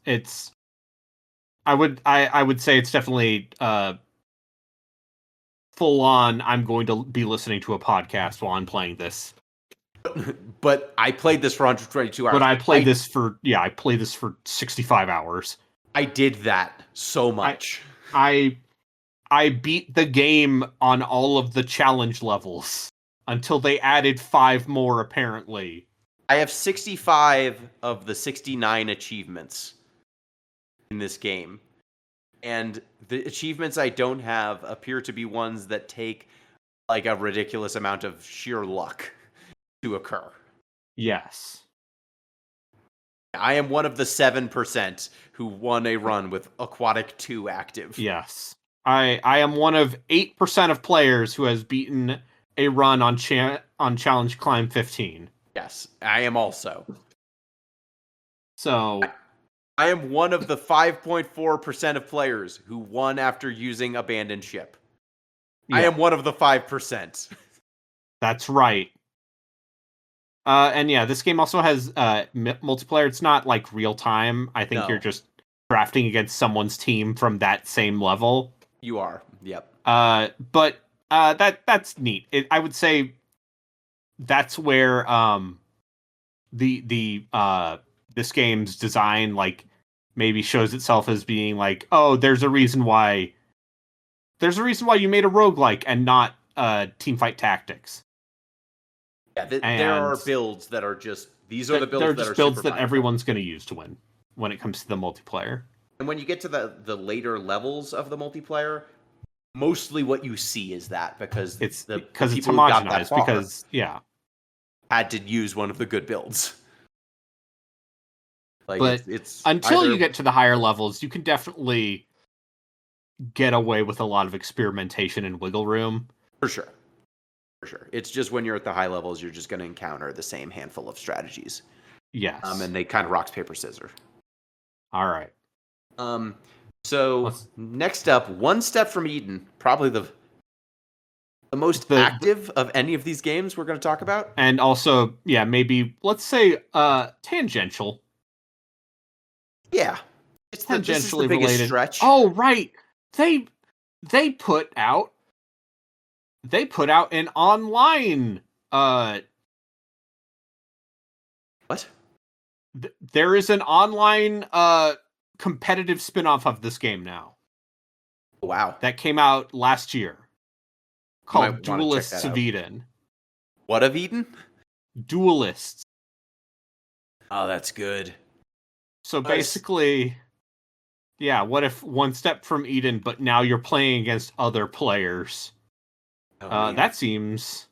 I would say it's definitely full on. I'm going to be listening to a podcast while I'm playing this. But I played this for 122 hours. But I played this for 65 hours. I did that so much. I beat the game on all of the challenge levels until they added 5 more, apparently. I have 65 of the 69 achievements in this game. And the achievements I don't have appear to be ones that take like a ridiculous amount of sheer luck to occur. Yes. I am one of the 7% who won a run with Aquatic 2 active. Yes. I am one of 8% of players who has beaten a run on Challenge Climb 15. Yes, I am also. So I am one of the 5.4% of players who won after using Abandoned Ship. yeah, I am one of the 5%. that's right. And yeah, this game also has multiplayer. It's not like real time. I think you're just drafting against someone's team from that same level. You are. Yep. But that's neat. I would say that's where this game's design like maybe shows itself as being like, oh, there's a reason why you made a roguelike and not Teamfight Tactics. Yeah, there are builds that are just these are the builds they're that just are builds super that powerful. everyone's going to use to win when it comes to the multiplayer. And when you get to the later levels of the multiplayer, mostly what you see is that because It's the because it's people who got that homogenized far because had to use one of the good builds. Like but it's until either, you get to the higher levels, you can definitely get away with a lot of experimentation and wiggle room. for sure. It's just when you're at the high levels, you're just going to encounter the same handful of strategies. Yes. And they kind of rocks, paper, scissors. All right. So next up, One Step from Eden, probably the most active of any of these games we're going to talk about. And also, yeah, maybe let's say tangential. Yeah. It's tangentially the biggest related. stretch. Oh, right. They put out an online What? There is an online competitive spin-off of this game now. Wow. That came out last year. Called Might wanna check Duelists that of out. Eden. What of Eden? Duelists. Oh, that's good. So Nice. basically, yeah, what if One Step from Eden, but now you're playing against other players? Oh, man. That seems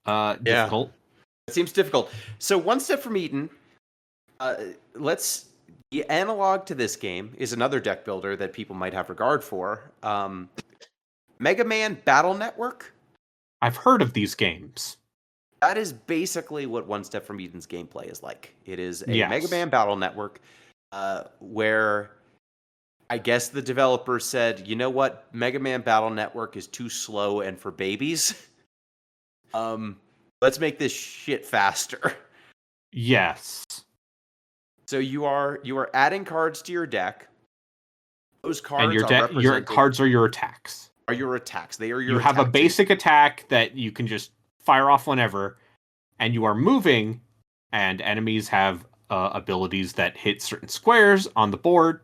difficult. It seems difficult. So One Step from Eden Let's the analog to this game is another deck builder that people might have regard for. Mega Man Battle Network. I've heard of these games. That is basically what One Step from Eden's gameplay is like. It is a Yes. Mega Man Battle Network where I guess the developers said, you know what, Mega Man Battle Network is too slow and for babies. Let's make this shit faster. Yes. So you are adding cards to your deck. Those cards And your are your cards are your attacks. are your attacks. They are your You have a attack basic attack that you can just fire off whenever, and you are moving, and enemies have abilities that hit certain squares on the board,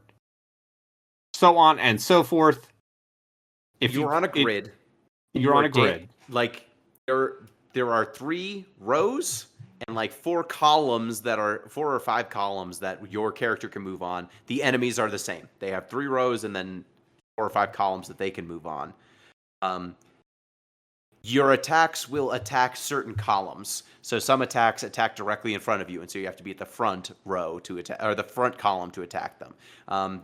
so on and so forth. If You're on a grid. You're on a grid. Like there are 3 rows and like 4 columns that are 4 or 5 columns that your character can move on. The enemies are the same. They have 3 rows and then 4 or 5 columns that they can move on. Your attacks will attack certain columns. So some attacks attack directly in front of you, and so you have to be at the front row to attack, or the front column to attack them.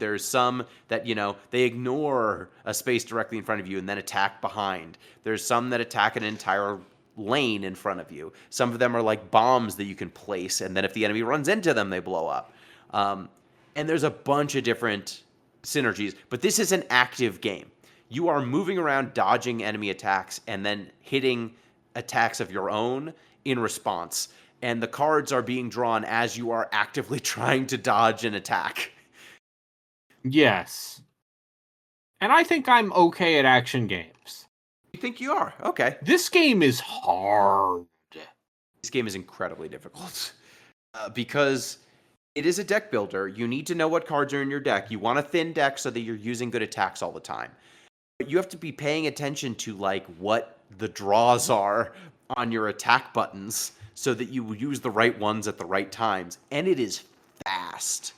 There's some that, they ignore a space directly in front of you and then attack behind. There's some that attack an entire lane in front of you. Some of them are like bombs that you can place, and then if the enemy runs into them, they blow up. And there's a bunch of different synergies, but this is an active game. You are moving around, dodging enemy attacks, and then hitting attacks of your own in response. And the cards are being drawn as you are actively trying to dodge an attack. Yes. And I think I'm okay at action games. You think you are? Okay. This game is hard. This game is incredibly difficult. Because it is a deck builder. You need to know what cards are in your deck. You want a thin deck so that you're using good attacks all the time. But you have to be paying attention to like what the draws are on your attack buttons so that you use the right ones at the right times. And it is fast.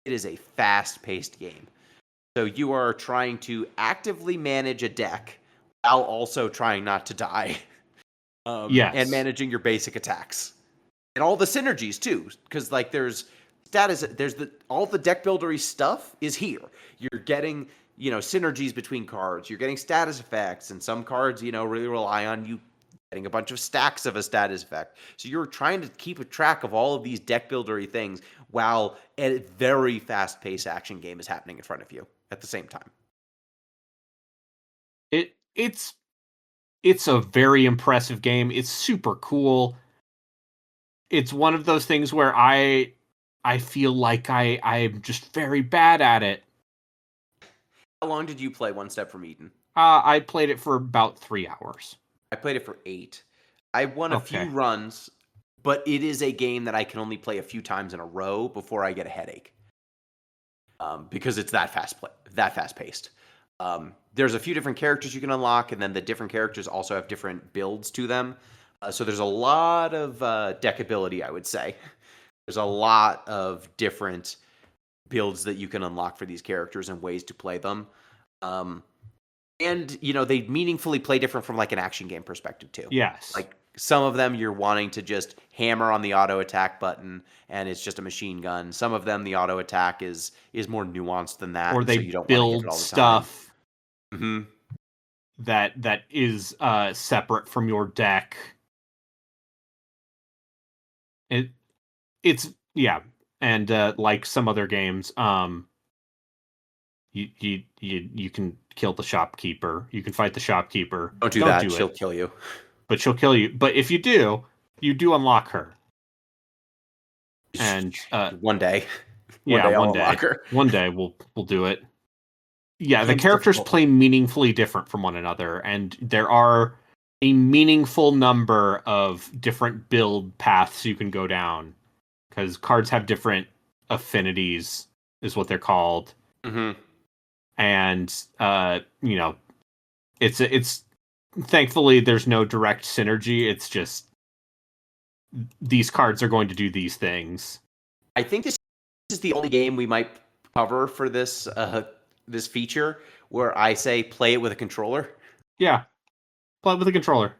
It is a fast-paced game. So you are trying to actively manage a deck while also trying not to die. Yes. And managing your basic attacks. And all the synergies too, because like there's all the deck buildery stuff is here. You're getting synergies between cards. You're getting status effects, and some cards really rely on you getting a bunch of stacks of a status effect. So you're trying to keep a track of all of these deck buildery things while a very fast-paced action game is happening in front of you at the same time. It's a very impressive game. It's super cool. It's one of those things where I feel like I'm just very bad at it. How long did you play One Step from Eden? I played it for about 3 hours. I played it for 8. I won a few runs, but it is a game that I can only play a few times in a row before I get a headache. Because it's that fast paced. There's a few different characters you can unlock, and then the different characters also have different builds to them. So there's a lot of deckability, I would say. There's a lot of different builds that you can unlock for these characters and ways to play them. And, they meaningfully play different from like an action game perspective too. Yes. Like some of them you're wanting to just hammer on the auto attack button and it's just a machine gun. Some of them the auto attack is more nuanced than that. Or they so you don't build stuff that is separate from your deck. It's and like some other games, you can kill the shopkeeper. You can fight the shopkeeper. Don't do that. She'll kill you. But she'll kill you. But if you do unlock her. And one day. One day we'll do it. Yeah, the characters play meaningfully different from one another, and there are a meaningful number of different build paths you can go down. Because cards have different affinities, is what they're called. Mm-hmm. And it's thankfully there's no direct synergy. It's just these cards are going to do these things. I think this is the only game we might cover for this this feature where I say play it with a controller. Yeah, play it with a controller.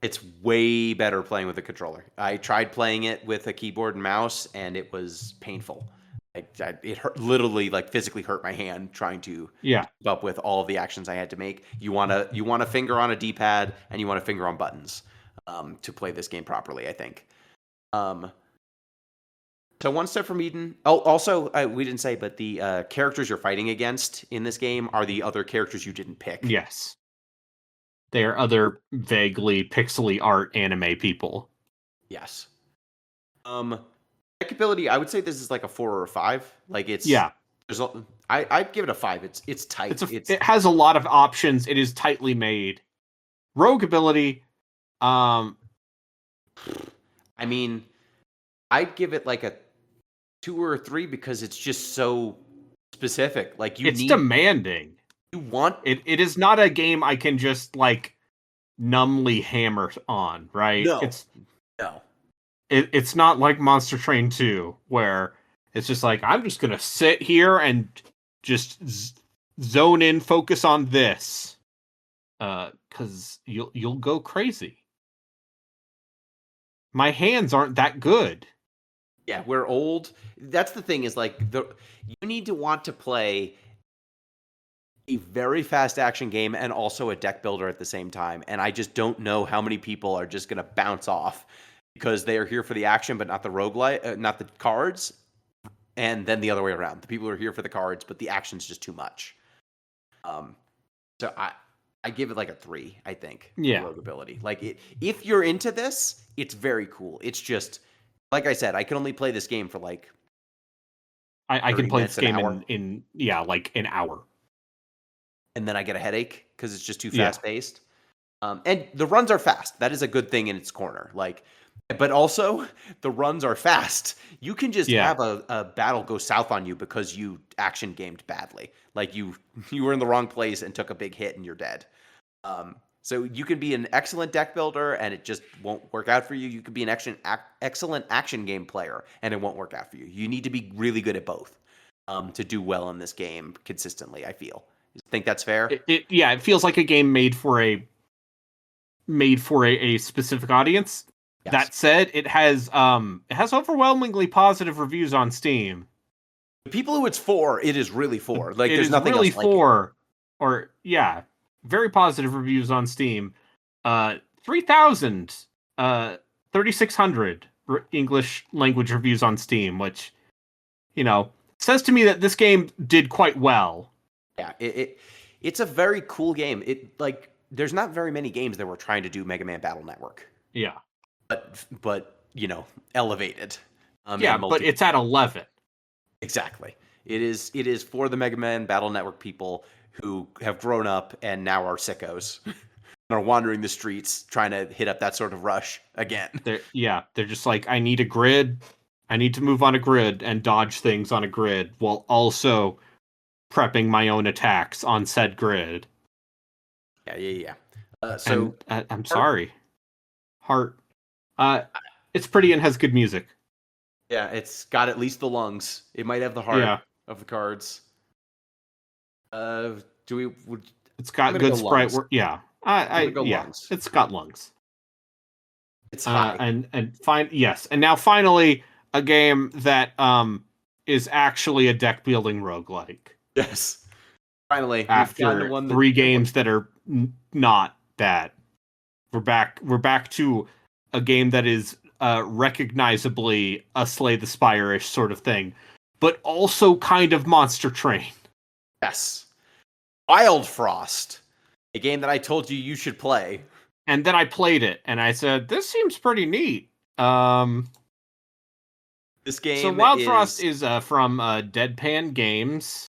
It's way better playing with a controller. I tried playing it with a keyboard and mouse, and it was painful. It hurt, literally, like physically hurt my hand trying to Yeah. keep up with all of the actions I had to make. You want a finger on a D-pad, and you want a finger on buttons to play this game properly, I think. So one step from Eden. Oh, also, we didn't say, but the characters you're fighting against in this game are the other characters you didn't pick. Yes. They are other vaguely pixely art anime people. Yes. Deckability, I would say this is like a 4 or a 5. Like it's Yeah. I'd give it a 5. It's tight. It has a lot of options. It is tightly made. Rogue ability, I mean, I'd give it like a 2 or a 3 because it's just so specific. Like it's demanding. You want it is not a game I can just like numbly hammer on, right? No. No. It's not like Monster Train 2 where it's just like I'm just going to sit here and just zone in, focus on this. Cuz you'll go crazy. My hands aren't that good. Yeah, we're old. That's the thing is like you need to want to play a very fast action game and also a deck builder at the same time. And I just don't know how many people are just going to bounce off because they are here for the action, but not the roguelite, not the cards. And then the other way around. The people are here for the cards, but the action's just too much. So I give it like a 3, I think. Yeah. Rogue ability. Like if you're into this, it's very cool. It's just, like I said, I can only play this game for like I can play this game hour. in like an hour. And then I get a headache because it's just too fast paced. And the runs are fast. That is a good thing in its corner. Like, but also the runs are fast. You can just have a battle go south on you because you action gamed badly. Like you were in the wrong place and took a big hit and you're dead. So you can be an excellent deck builder and it just won't work out for you. You could be an excellent action game player and it won't work out for you. You need to be really good at both to do well in this game consistently, I feel. Think that's fair? It feels like a game made for a specific audience. Yes. That said, it has overwhelmingly positive reviews on Steam. The people who it's for, it is really for. Like there's nothing really else like for, or very positive reviews on Steam. 3,000, 3,600 English language reviews on Steam, which says to me that this game did quite well. Yeah, it's a very cool game. There's not very many games that were trying to do Mega Man Battle Network. Yeah, but elevated. But it's at 11. Exactly. It is for the Mega Man Battle Network people who have grown up and now are sickos and are wandering the streets trying to hit up that sort of rush again. They're just like, I need a grid. I need to move on a grid and dodge things on a grid while also prepping my own attacks on said grid. Yeah. I'm sorry. Heart. It's pretty and has good music. Yeah, it's got at least the lungs. It might have the heart of the cards. It's got good sprite work. Yeah. Lungs. It's got lungs. It's high. And now finally a game that is actually a deck building roguelike. Yes. Finally, after 3 games that are not that, we're back to a game that is recognizably a Slay the Spire-ish sort of thing, but also kind of Monster Train. Yes. Wild Frost, a game that I told you should play. And then I played it, and I said, this seems pretty neat. This game So Wild Frost is from Deadpan Games.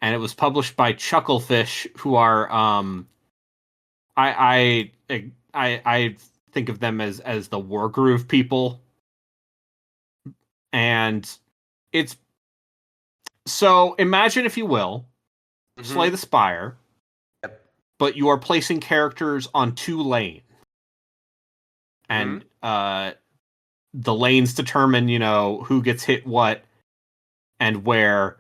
And it was published by Chucklefish, who are I think of them as the Wargroove people. And it's so imagine, if you will, Slay the Spire. Yep. But you are placing characters on 2 lanes. And the lanes determine, who gets hit what and where.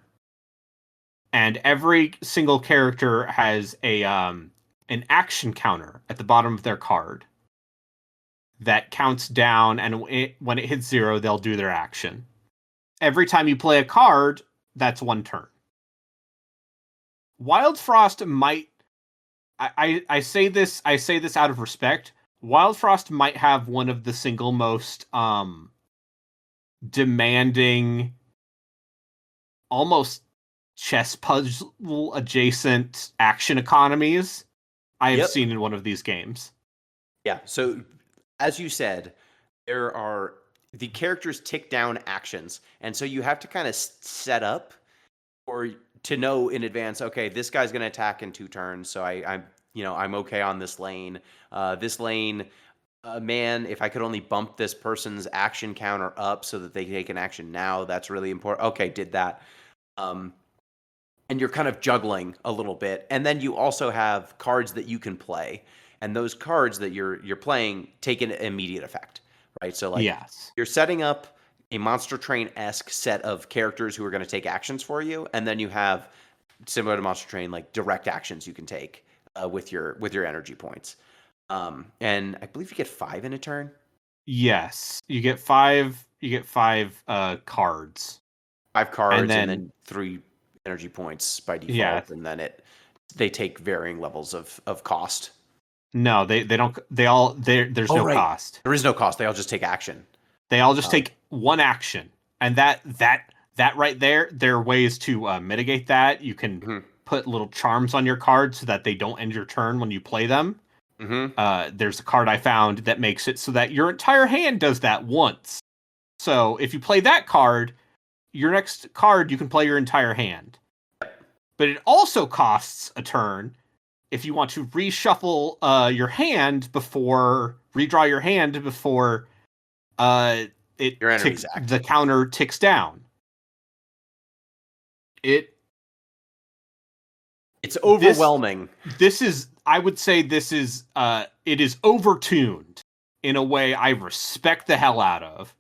And every single character has an action counter at the bottom of their card. that counts down, and when it hits 0, they'll do their action. Every time you play a card, that's 1 turn. Wild Frost might... I say this out of respect. Wild Frost might have one of the single most demanding, almost chess puzzle adjacent action economies I have seen in one of these games. Yeah, so as you said, the characters tick down actions, and so you have to kind of set up or to know in advance, okay, this guy's going to attack in 2 turns, so I'm okay on this lane. This lane, man, if I could only bump this person's action counter up so that they take an action now, that's really important. Okay, did that. And you're kind of juggling a little bit. And then you also have cards that you can play. And those cards that you're playing take an immediate effect, right? So you're setting up a Monster Train-esque set of characters who are going to take actions for you. And then you have, similar to Monster Train, like direct actions you can take with your energy points. And I believe you get 5 in a turn. Yes, you get 5. You get 5 cards. 5 cards, and then 3 energy points by default, and then they take varying levels of cost. No, they don't. There's no cost. There is no cost. They all just take action. They all just take 1 action, and that right there are ways to mitigate that. You can put little charms on your cards so that they don't end your turn when you play them. There's a card I found that makes it so that your entire hand does that once. So if you play that card, your next card you can play your entire hand. But it also costs a turn if you want to reshuffle your hand redraw your hand before the counter ticks down. It's overwhelming. I would say it is overtuned in a way I respect the hell out of.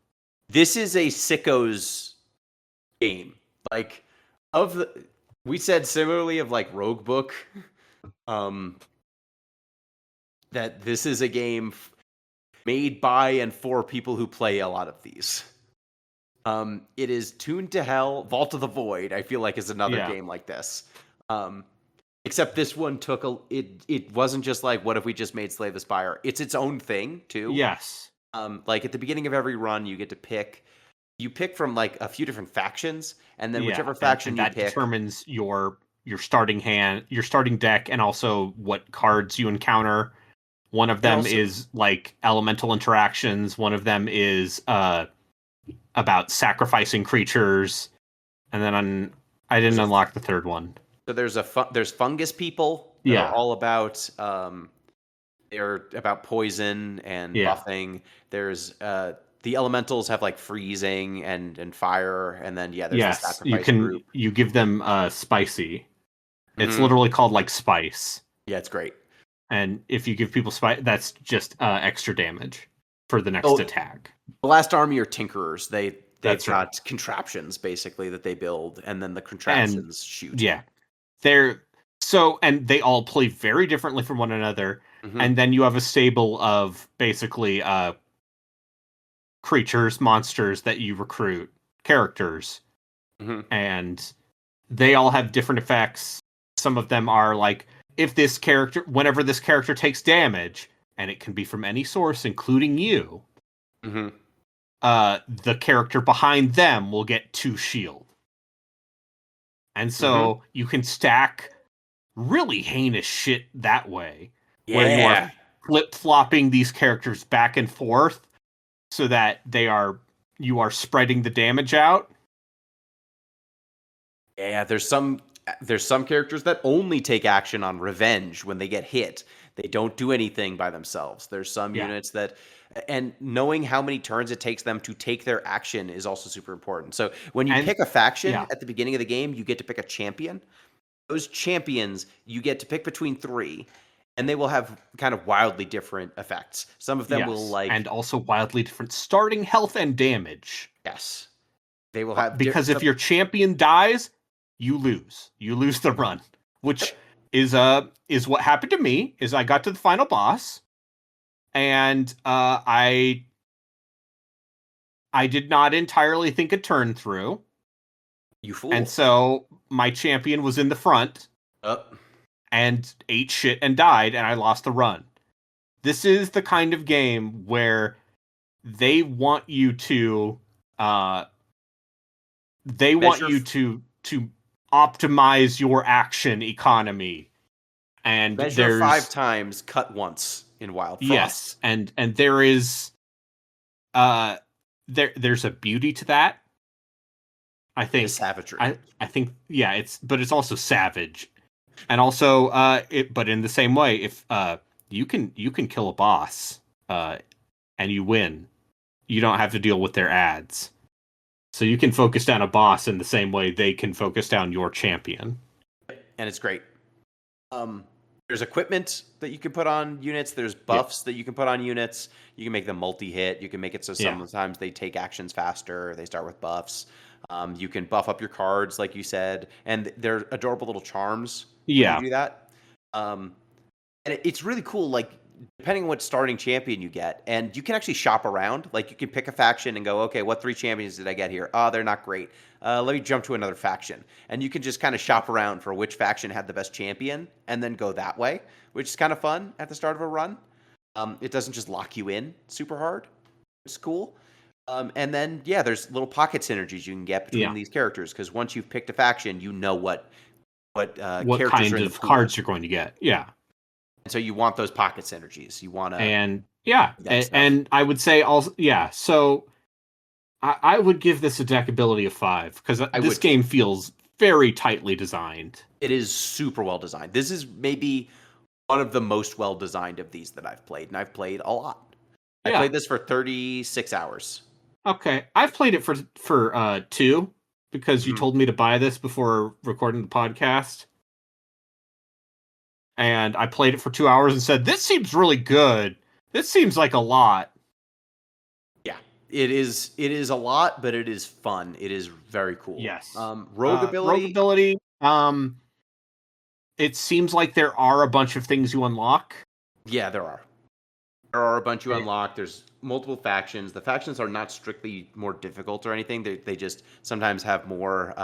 This is a sicko's game. Like, we said similarly of like Rogue Book, that this is a game made by and for people who play a lot of these. It is tuned to hell. Vault of the Void, I feel like, is another game like this. Except this one it wasn't just like, what if we just made Slay the Spire? It's its own thing too. Yes. Like at the beginning of every run, you get to pick. You pick from like a few different factions, and then whichever faction that you pick determines your starting hand, your starting deck, and also what cards you encounter. One of them is like elemental interactions. One of them is about sacrificing creatures, and then I didn't unlock the third one. So there's fungus people. That are all about they're about poison and buffing. There's the elementals have like freezing and fire, and then there's the sacrifice group. You give them spicy. It's literally called like spice. Yeah, it's great. And if you give people spice, that's just extra damage for the next attack. The last army are tinkerers. They've got contraptions basically that they build, and then the contraptions shoot. Yeah. And they all play very differently from one another. And then you have a stable of basically creatures, monsters that you recruit, characters. And they all have different effects. Some of them are like, whenever this character takes damage, and it can be from any source, including you, the character behind them will get 2 shield. And so you can stack really heinous shit that way. Where you are flip-flopping these characters back and forth so that you are spreading the damage out. Yeah, there's some characters that only take action on revenge when they get hit. They don't do anything by themselves. There's some units that... And knowing how many turns it takes them to take their action is also super important. So when you pick a faction at the beginning of the game, you get to pick a champion. Those champions, you get to pick between 3, and they will have kind of wildly different effects. Some of them will like... And also wildly different starting health and damage. Yes. They will have... Because if your champion dies, you lose. You lose the run. Which is what happened to me, is I got to the final boss, and I did not entirely think a turn through. You fool. And so my champion was in the front and ate shit and died, and I lost the run. This is the kind of game where they want you to to optimize your action economy. And measure 5 times, cut once in Wild Frost. Yes, and there is there's a beauty to that. I think savagery. I think it's also savage. And also but in the same way, if you can kill a boss and you win, you don't have to deal with their ads. So you can focus down a boss in the same way they can focus down your champion. And it's great. There's equipment that you can put on units. There's buffs that you can put on units. You can make them multi-hit. You can make it so sometimes they take actions faster. They start with buffs. You can buff up your cards, like you said. And they're adorable little charms when you do that. And it's really cool, like, depending on what starting champion you get. And you can actually shop around. Like, you can pick a faction and go, okay, what 3 champions did I get here? Oh, they're not great. Let me jump to another faction. And you can just kind of shop around for which faction had the best champion and then go that way, which is kind of fun at the start of a run. It doesn't just lock you in super hard. It's cool. And then, there's little pocket synergies you can get between these characters, because once you've picked a faction, you know what characters kind are in of cards you're going to get. Yeah. And so you want those pocket synergies. You want to... And I would say also... Yeah, so... I would give this a deckability of 5, because this game feels very tightly designed. It is super well designed. This is maybe one of the most well designed of these that I've played, and I've played a lot. I played this for 36 hours. Okay, I've played it for 2, because you told me to buy this before recording the podcast. And I played it for 2 hours and said, this seems really good. This seems like a lot. It is a lot, but it is fun. It is very cool. Yes. Rogue ability. It seems like there are a bunch of things you unlock. Yeah, there are. There are a bunch you unlock. There's multiple factions. The factions are not strictly more difficult or anything. They just sometimes have more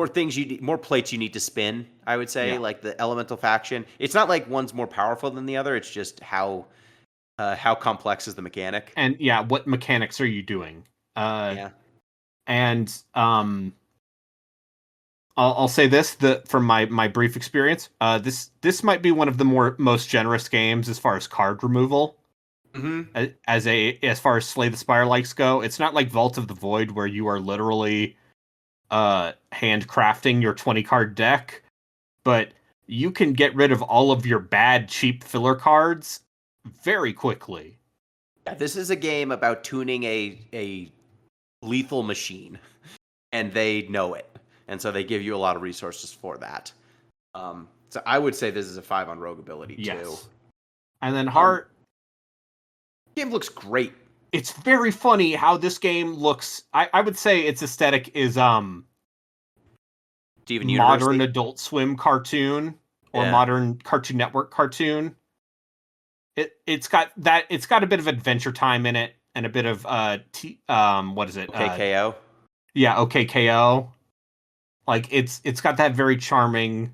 things more plates you need to spin, I would say. Like the elemental faction. It's not like one's more powerful than the other. It's just how complex is the mechanic? And what mechanics are you doing? And I'll say this: from my brief experience, this might be one of the most generous games as far as card removal. As far as Slay the Spire likes go, it's not like Vault of the Void where you are literally handcrafting your 20 card deck, but you can get rid of all of your bad cheap filler cards very quickly. Yeah, this is a game about tuning a lethal machine, and they know it, and so they give you a lot of resources for that. So I would say this is a 5 on Rogue ability too. And then Heart, game looks great. It's very funny how this game looks. I would say its aesthetic is Steven modern University? Adult Swim cartoon or modern Cartoon Network cartoon. It's got a bit of Adventure Time in it and a bit of what is it? OKKO. OKKO. Like it's got that very charming.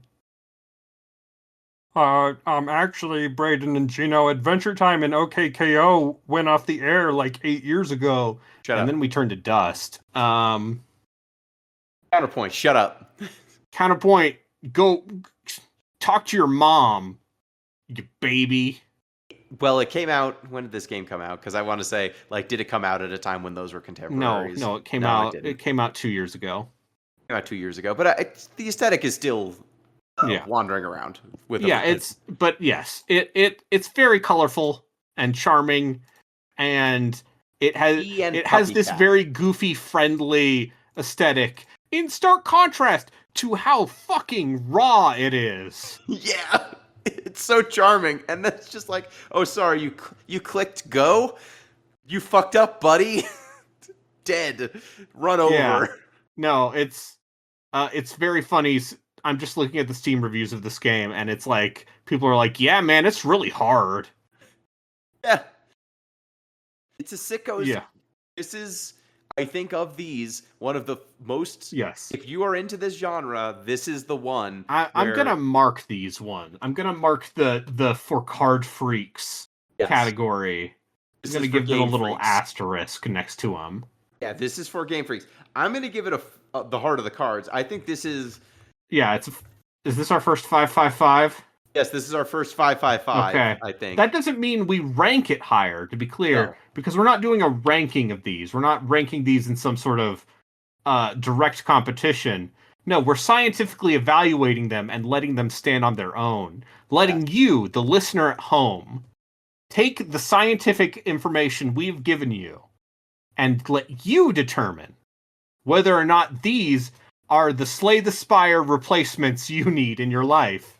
Actually, Braden and Gino, Adventure Time and OKKO went off the air like 8 years ago. Shut up. Then we turned to dust. Counterpoint. Shut up. Counterpoint. Go talk to your mom, you baby. Well, it came out. When did this game come out? Because I want to say, like, did it come out at a time when those were contemporaries? No, it came out. It came out 2 years ago. It came out 2 years ago, but the aesthetic is still wandering around with. It's it's very colorful and charming, and it has this very goofy, friendly aesthetic in stark contrast to how fucking raw it is. Yeah. It's so charming, and then it's just like, oh, sorry, you clicked go, you fucked up, buddy, dead, run over. No, it's very funny. I'm just looking at the Steam reviews of this game, and it's like people are like, "Yeah, man, it's really hard." Yeah. It's a sicko's. Yeah. This is, I think, of these, one of the most. Yes. If you are into this genre, this is the one. I'm gonna mark these one. I'm gonna mark the for card freaks category. I'm gonna give them a little asterisk next to them. Yeah, this is for Game Freaks. I'm gonna give it the heart of the cards. I think this is. Yeah, is this our first 555? Yes, this is our first 555. Okay. I think that doesn't mean we rank it higher. To be clear, because we're not doing a ranking of these. We're not ranking these in some sort of direct competition. No, we're scientifically evaluating them and letting them stand on their own. Letting you, the listener at home, take the scientific information we've given you and let you determine whether or not these are the Slay the Spire replacements you need in your life.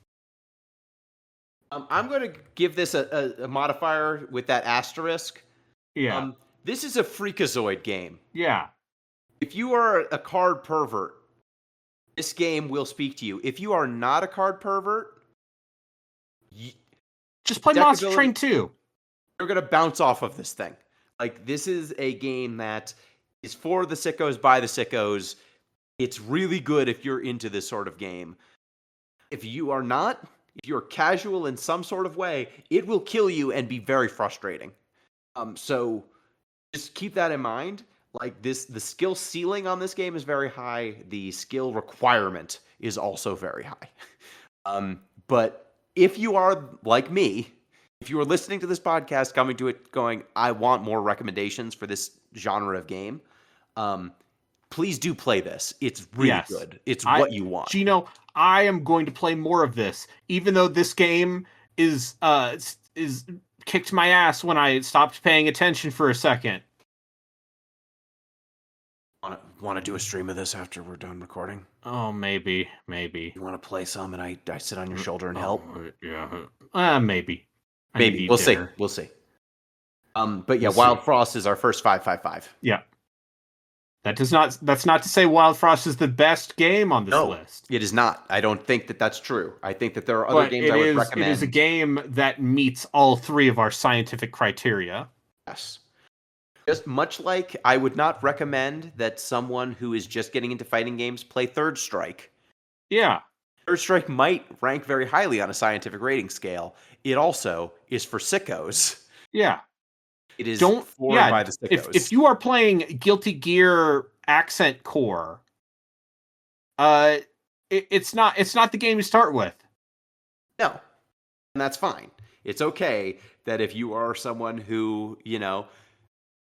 I'm going to give this a modifier with that asterisk. Yeah. This is a freakazoid game. Yeah. If you are a card pervert, this game will speak to you. If you are not a card pervert, just play Monster Train 2. You're going to bounce off of this thing. Like, this is a game that is for the sickos, by the sickos. It's really good if you're into this sort of game. If you are not, if you're casual in some sort of way, it will kill you and be very frustrating. So just keep that in mind. Like, the skill ceiling on this game is very high. The skill requirement is also very high. But if you are like me, if you are listening to this podcast, coming to it going, I want more recommendations for this genre of game, please do play this. It's really good. It's what you want. Gino, I am going to play more of this, even though this game is kicked my ass when I stopped paying attention for a second. Want to do a stream of this after we're done recording? Oh, maybe. You want to play some and I sit on your shoulder and help? Yeah. Maybe. Maybe. We'll see. But yeah, Wild Frost is our first 555. Yeah. That's not to say Wild Frost is the best game on this list. It is not. I don't think that's true. I think that there are other games I would recommend. It is a game that meets all three of our scientific criteria. Yes. Just much like I would not recommend that someone who is just getting into fighting games play Third Strike. Yeah. Third Strike might rank very highly on a scientific rating scale. It also is for sickos. Yeah. It is by the sickos. If you are playing Guilty Gear Accent Core, it's not the game you start with. No. And that's fine. It's okay that if you are someone who,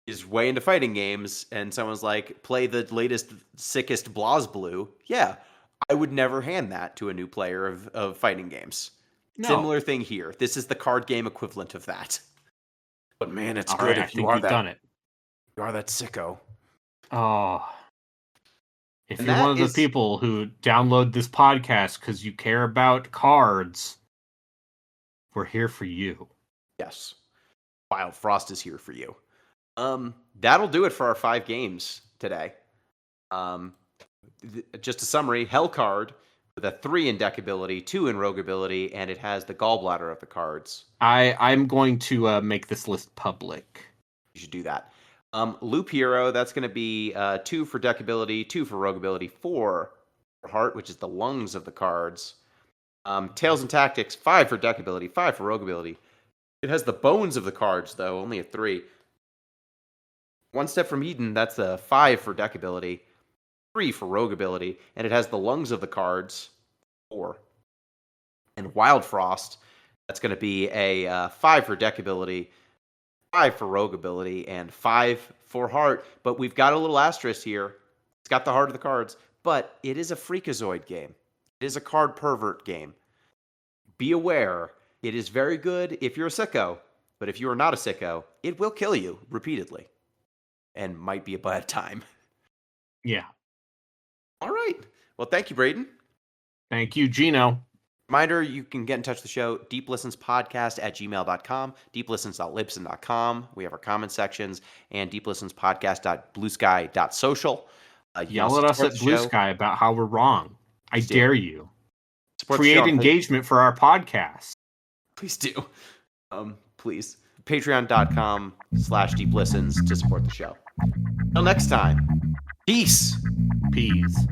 is way into fighting games and someone's like, play the latest, sickest BlazBlue, yeah, I would never hand that to a new player of fighting games. No. Similar thing here. This is the card game equivalent of that. But man, it's good if you are that. Done it. You are that sicko. Oh. If you're one of the people who download this podcast because you care about cards, we're here for you. Yes. Wild Frost is here for you. That'll do it for our 5 games today. Just a summary: Hellcard with a 3 in deck ability, 2 in rogue ability, and it has the gallbladder of the cards. I'm going to make this list public. You should do that. Loop Hero, that's going to be 2 for deck ability, 2 for rogue ability, 4 for heart, which is the lungs of the cards. Tales and Tactics, 5 for deck ability, 5 for rogue ability. It has the bones of the cards, though, only a 3. One Step from Eden, that's a 5 for deck ability, 3 for rogue ability, and it has the lungs of the cards, 4. And Wild Frost, that's going to be a 5 for deck ability, 5 for rogue ability, and 5 for heart. But we've got a little asterisk here. It's got the heart of the cards, but it is a freakazoid game. It is a card pervert game. Be aware, it is very good if you're a sicko, but if you are not a sicko, it will kill you repeatedly. And might be a bad time. Yeah. All right. Well, thank you, Braden. Thank you, Gino. Reminder, you can get in touch with the show, deeplistenspodcast@gmail.com, deeplistens.libsyn.com. We have our comment sections, and deeplistenspodcast.bluesky.social. Yell at us at Blue Sky about how we're wrong. I dare you. Support the create show on engagement for our podcast. Please do. Please. Patreon.com/deeplistens to support the show. Until next time. Peace. Peas.